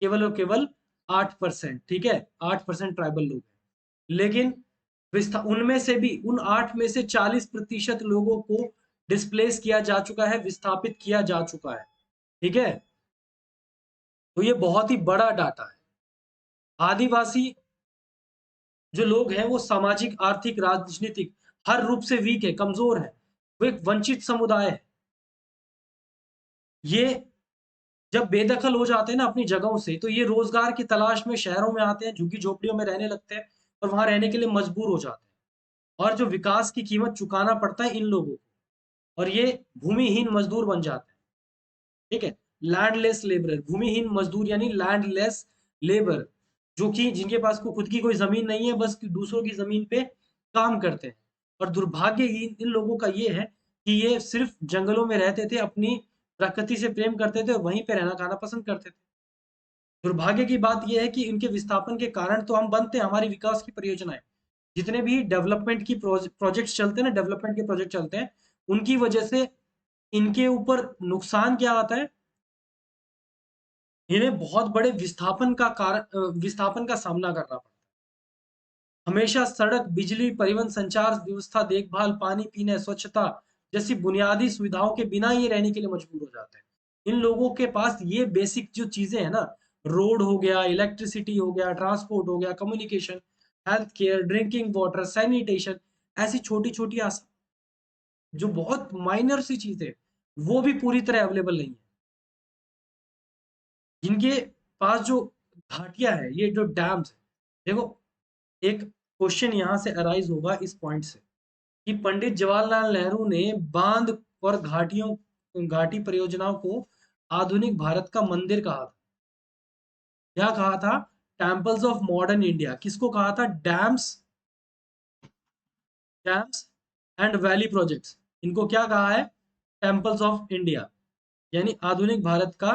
Speaker 1: केवल और केवल 8%, ठीक है, 8% ट्राइबल लोग हैं। लेकिन उनमें से भी, उन 8 में से 40% लोगों को डिस्प्लेस किया जा चुका है, विस्थापित किया जा चुका है, ठीक है। तो ये बहुत ही बड़ा डाटा है। आदिवासी जो लोग हैं वो सामाजिक, आर्थिक, राजनीतिक हर रूप से वीक है, कमजोर है, वो एक वंचित समुदाय है। ये जब बेदखल हो जाते हैं ना अपनी जगहों से, तो ये रोजगार की तलाश में शहरों में आते हैं, झुग्गी झोपड़ियों में रहने लगते हैं और वहां रहने के लिए मजबूर हो जाते हैं, और जो विकास की कीमत चुकाना पड़ता है इन लोगों को, और ये भूमिहीन मजदूर बन जाते हैं, ठीक है। लैंडलेस लेबर, भूमिहीन मजदूर यानी लैंडलेस लेबर, जो कि जिनके पास को खुद की कोई जमीन नहीं है, बस दूसरों की जमीन पे काम करते हैं। और दुर्भाग्य इन लोगों का ये है कि ये सिर्फ जंगलों में रहते थे, अपनी प्रकृति से प्रेम करते थे और वहीं पे रहना खाना पसंद करते थे। दुर्भाग्य की बात यह है कि इनके विस्थापन के कारण तो हम बनते हैं, हमारी विकास की परियोजनाएं, जितने भी डेवलपमेंट की प्रोजेक्ट्स चलते हैं ना, डेवलपमेंट के प्रोजेक्ट चलते हैं, उनकी वजह से इनके ऊपर नुकसान क्या आता है, इन्हें बहुत बड़े विस्थापन का सामना करना पड़ता है। हमेशा सड़क, बिजली, परिवहन, संचार व्यवस्था, देखभाल, पानी पीने, स्वच्छता जैसी बुनियादी सुविधाओं के बिना ये रहने के लिए मजबूर हो जाते हैं। इन लोगों के पास ये बेसिक जो चीजें हैं ना, रोड हो गया, इलेक्ट्रिसिटी हो गया, ट्रांसपोर्ट हो गया, communication, health care, drinking water, sanitation, ऐसी छोटी छोटी जो बहुत माइनर सी चीजें, वो भी पूरी तरह अवेलेबल नहीं है। जिनके पास जो घाटियां है, ये जो डैम्स है, देखो, एक क्वेश्चन यहां से अराइज होगा इस पॉइंट से कि पंडित जवाहरलाल नेहरू ने बांध और घाटी परियोजनाओं को आधुनिक भारत का मंदिर कहा था। क्या कहा था? Temples of modern India. किसको कहा था? डैम्स एंड वैली प्रोजेक्ट्स, इनको क्या कहा है? टेम्पल्स ऑफ इंडिया, यानी आधुनिक भारत का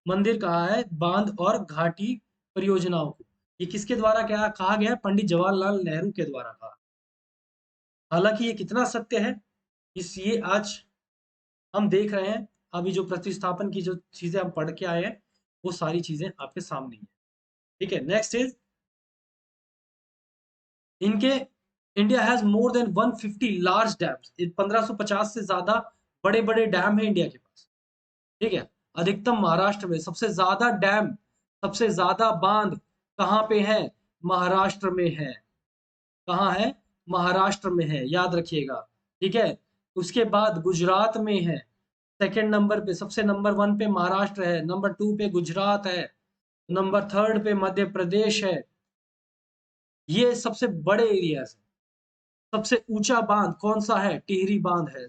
Speaker 1: मंदिर कहा है बांध और घाटी परियोजनाओं को। ये किसके द्वारा क्या कहा गया? पंडित जवाहरलाल नेहरू के द्वारा कहा। हालांकि ये कितना सत्य है, इस ये आज हम देख रहे हैं। अभी जो प्रतिस्थापन की जो चीजें हम पढ़ के आए हैं, वो सारी चीजें आपके सामने है, ठीक है। नेक्स्ट इज इनके India has more than 150 large dams. 1550 से ज्यादा बड़े बड़े डैम है इंडिया के पास, ठीक है। अधिकतम महाराष्ट्र में, सबसे ज्यादा डैम, सबसे ज्यादा बांध कहाँ पे है? महाराष्ट्र में है। कहाँ है? महाराष्ट्र में है, याद रखिएगा, ठीक है। उसके बाद गुजरात में है, सेकंड नंबर पे, सबसे नंबर 1 पे महाराष्ट्र है, नंबर 2 पे गुजरात है, नंबर 3 पे मध्य प्रदेश है। ये सबसे बड़े एरिया है। सबसे ऊंचा बांध कौन सा है? टिहरी बांध है।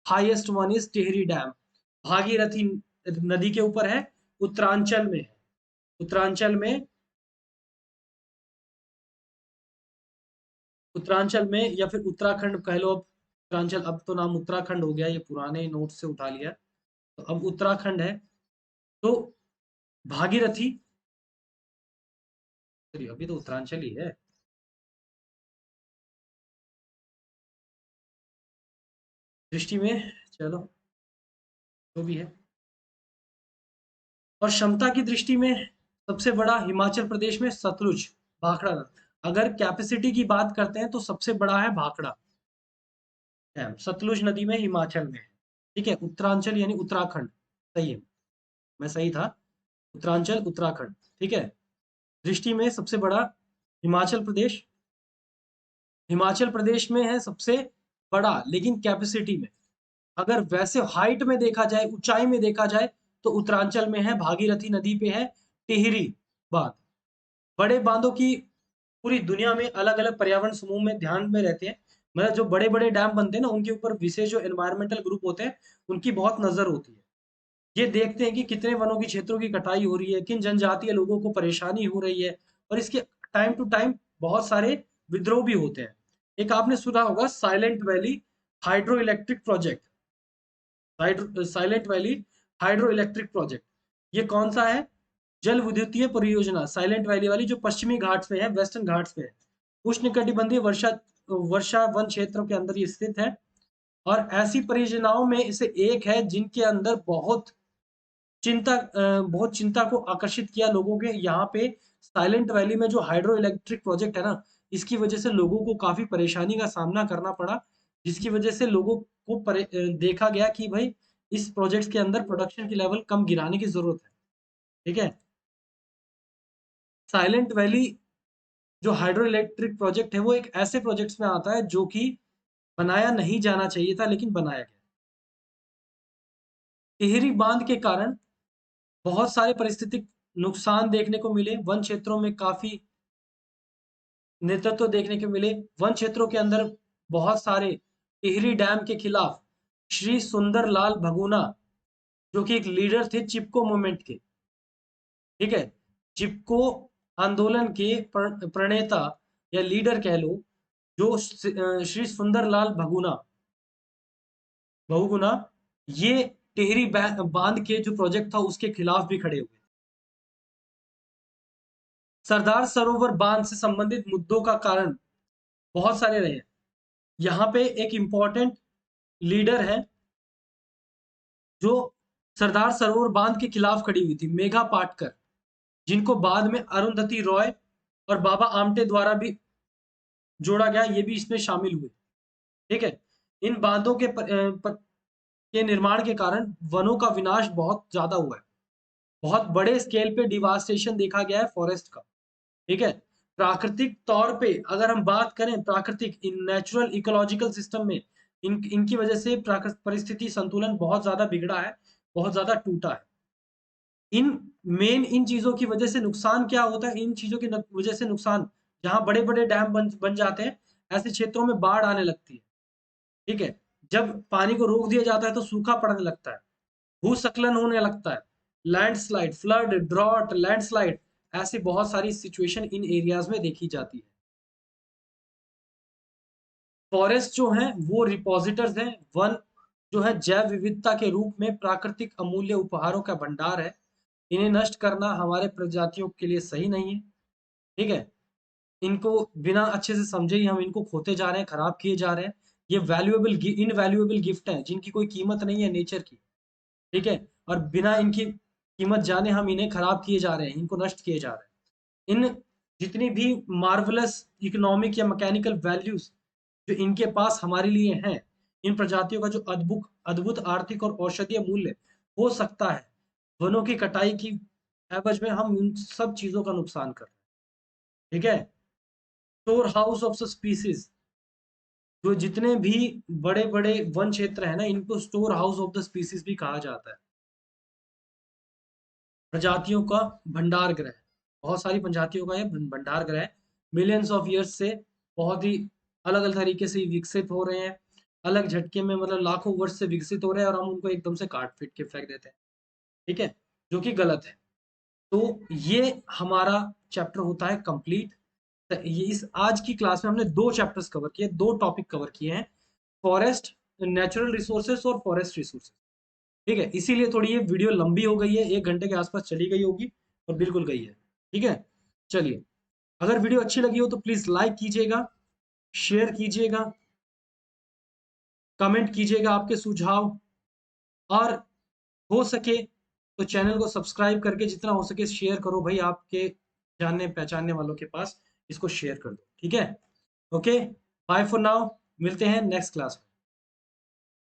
Speaker 1: Highest one is Tehri dam. Bhagirathi नदी के ऊपर है, उत्तरांचल में है। उत्तरांचल में, उत्तरांचल में या फिर उत्तराखंड कह लो। अब उत्तरांचल, अब तो नाम उत्तराखंड हो गया, ये पुराने नोट से उठा लिया, तो अब उत्तराखंड है। तो भागीरथी, अभी तो उत्तरांचल ही है, दृष्टि में, चलो जो भी है। और क्षमता की दृष्टि में सबसे बड़ा हिमाचल प्रदेश में सतलुज, भाखड़ा। अगर कैपेसिटी की बात करते हैं तो सबसे बड़ा है भाखड़ा डैम, सतलुज नदी में, हिमाचल में, ठीक है। उत्तरांचल यानी उत्तराखंड, सही है, मैं सही था। उत्तरांचल, उत्तराखंड, ठीक है। दृष्टि में सबसे बड़ा हिमाचल प्रदेश, हिमाचल प्रदेश में है सबसे बड़ा, लेकिन कैपेसिटी में, अगर वैसे हाइट में देखा जाए, ऊंचाई में देखा जाए, तो उत्तरांचल में है, भागीरथी नदी पे है टिहरी बांध। बड़े बांधों की पूरी दुनिया में अलग अलग पर्यावरण समूह में ध्यान में रहते हैं। मतलब जो बड़े बड़े डैम बनते हैं ना, उनके ऊपर विशेष जो एनवायरमेंटल ग्रुप होते हैं, उनकी बहुत नजर होती है। ये देखते हैं कि कितने वनों की क्षेत्रों की कटाई हो रही है, किन जनजातीय लोगों को परेशानी हो रही है, और इसके टाइम टू टाइम बहुत सारे विद्रोह भी होते हैं। एक आपने सुना होगा silent valley hydro electric project, silent valley hydro electric project, ये कौन सा है? जल विद्युतीय परियोजना साइलेंट वैली वाली, जो पश्चिमी घाट्स में है, वेस्टर्न घाट्स में है, उष्णकटिबंधीय वर्षा वर्षा वन क्षेत्रों के अंदर ये स्थित है। और ऐसी परियोजनाओं में इसे एक है जिनके अंदर बहुत बहुत चिंता को आकर्षित किया लोगों के। यहाँ पे साइलेंट वैली में जो हाइड्रो इलेक्ट्रिक प्रोजेक्ट है ना, इसकी वजह से लोगों को काफी परेशानी का सामना करना पड़ा, जिसकी वजह से लोगों को देखा गया कि भाई इस प्रोजेक्ट के अंदर प्रोडक्शन की लेवल कम गिराने की जरूरत है। ठीक है। साइलेंट वैली जो हाइड्रो इलेक्ट्रिक प्रोजेक्ट है वो एक ऐसे प्रोजेक्ट्स में आता है जो कि बनाया नहीं जाना चाहिए था लेकिन बनाया गया। टिहरी बांध के कारण बहुत सारे परिस्थितिक नुकसान देखने को मिले, वन क्षेत्रों में काफी नेतृत्व देखने को मिले। वन क्षेत्रों के अंदर बहुत सारे टिहरी डैम के खिलाफ श्री सुंदर लाल भगुना, जो कि एक लीडर थे चिपको मूवमेंट के, ठीक है, चिपको आंदोलन के प्रणेता या लीडर कह लो, जो श्री सुंदरलाल बहुगुणा, ये टिहरी बांध के जो प्रोजेक्ट था उसके खिलाफ भी खड़े हुए। सरदार सरोवर बांध से संबंधित मुद्दों का कारण बहुत सारे रहे। यहाँ पे एक इंपॉर्टेंट लीडर है जो सरदार सरोवर बांध के खिलाफ खड़ी हुई थी, मेघा पाटकर, जिनको बाद में अरुंधति रॉय और बाबा आमटे द्वारा भी जोड़ा गया, ये भी इसमें शामिल हुए। ठीक है। इन बांधों के निर्माण के कारण वनों का विनाश बहुत ज्यादा हुआ है। बहुत बड़े स्केल पे डिवास्टेशन देखा गया है फॉरेस्ट का। ठीक है। प्राकृतिक तौर पे अगर हम बात करें, प्राकृतिक इन नेचुरल इकोलॉजिकल सिस्टम में इनकी वजह से परिस्थिति संतुलन बहुत ज्यादा बिगड़ा है, बहुत ज्यादा टूटा है। इन चीजों की वजह से नुकसान क्या होता है, इन चीजों की वजह से नुकसान, जहां बड़े बड़े डैम बन जाते हैं, ऐसे क्षेत्रों में बाढ़ आने लगती है। ठीक है। जब पानी को रोक दिया जाता है तो सूखा पड़ने लगता है, भूस्खलन होने लगता है, लैंडस्लाइड, फ्लड, ड्रॉट, लैंडस्लाइड, ऐसी बहुत सारी सिचुएशन इन एरियाज में देखी जाती है। फॉरेस्ट जो है वो रिपोजिटर्स हैं। वन जो है जैव विविधता के रूप में प्राकृतिक अमूल्य उपहारों का भंडार है। इन्हें नष्ट करना हमारे प्रजातियों के लिए सही नहीं है। ठीक है। इनको बिना अच्छे से समझे ही हम इनको खोते जा रहे हैं, खराब किए जा रहे हैं। ये इनवैल्यूएबल गिफ्ट हैं जिनकी कोई कीमत नहीं है नेचर की। ठीक है। और बिना इनकी कीमत जाने हम इन्हें खराब किए जा रहे हैं, इनको नष्ट किए जा रहे हैं। इन जितनी भी मार्वलस इकोनॉमिक या मैकेनिकल वैल्यूज जो इनके पास हमारे लिए हैं, इन प्रजातियों का जो अद्भुत अद्भुत आर्थिक और औषधीय मूल्य हो सकता है, वनों की कटाई की एवज में हम इन सब चीजों का नुकसान कर रहे हैं। ठीक है। स्टोर हाउस ऑफ स्पीसीज, जो जितने भी बड़े बड़े वन क्षेत्र है ना, इनको store house of the species भी कहा जाता है। प्रजातियों का भंडार ग्रह, बहुत सारी प्रजातियों का ये भंडार ग्रह है। मिलियंस ऑफ ईयर्स से बहुत ही अलग अलग तरीके से विकसित हो रहे हैं, अलग झटके में, मतलब लाखों वर्ष से विकसित हो रहे हैं, और हम उनको एकदम से काट पीट के फेंक देते हैं। ठीक है। जो कि गलत है। तो ये हमारा चैप्टर होता है कंप्लीट। ये इस आज की क्लास में हमने दो चैप्टर्स कवर किए, दो टॉपिक कवर किए हैं, फॉरेस्ट नेचुरल रिसोर्सेस और फॉरेस्ट रिसोर्सेस। ठीक है। इसीलिए थोड़ी ये वीडियो लंबी हो गई है, 1 घंटे के आसपास चली गई होगी, और बिल्कुल गई है। ठीक है। चलिए, अगर वीडियो अच्छी लगी हो तो प्लीज लाइक कीजिएगा, शेयर कीजिएगा, कमेंट कीजिएगा आपके सुझाव, और हो सके तो चैनल को सब्सक्राइब करके जितना हो सके शेयर करो भाई, आपके जानने पहचानने वालों के पास इसको शेयर कर दो। ठीक है। ओके, बाय फॉर नाउ, मिलते हैं नेक्स्ट क्लास में।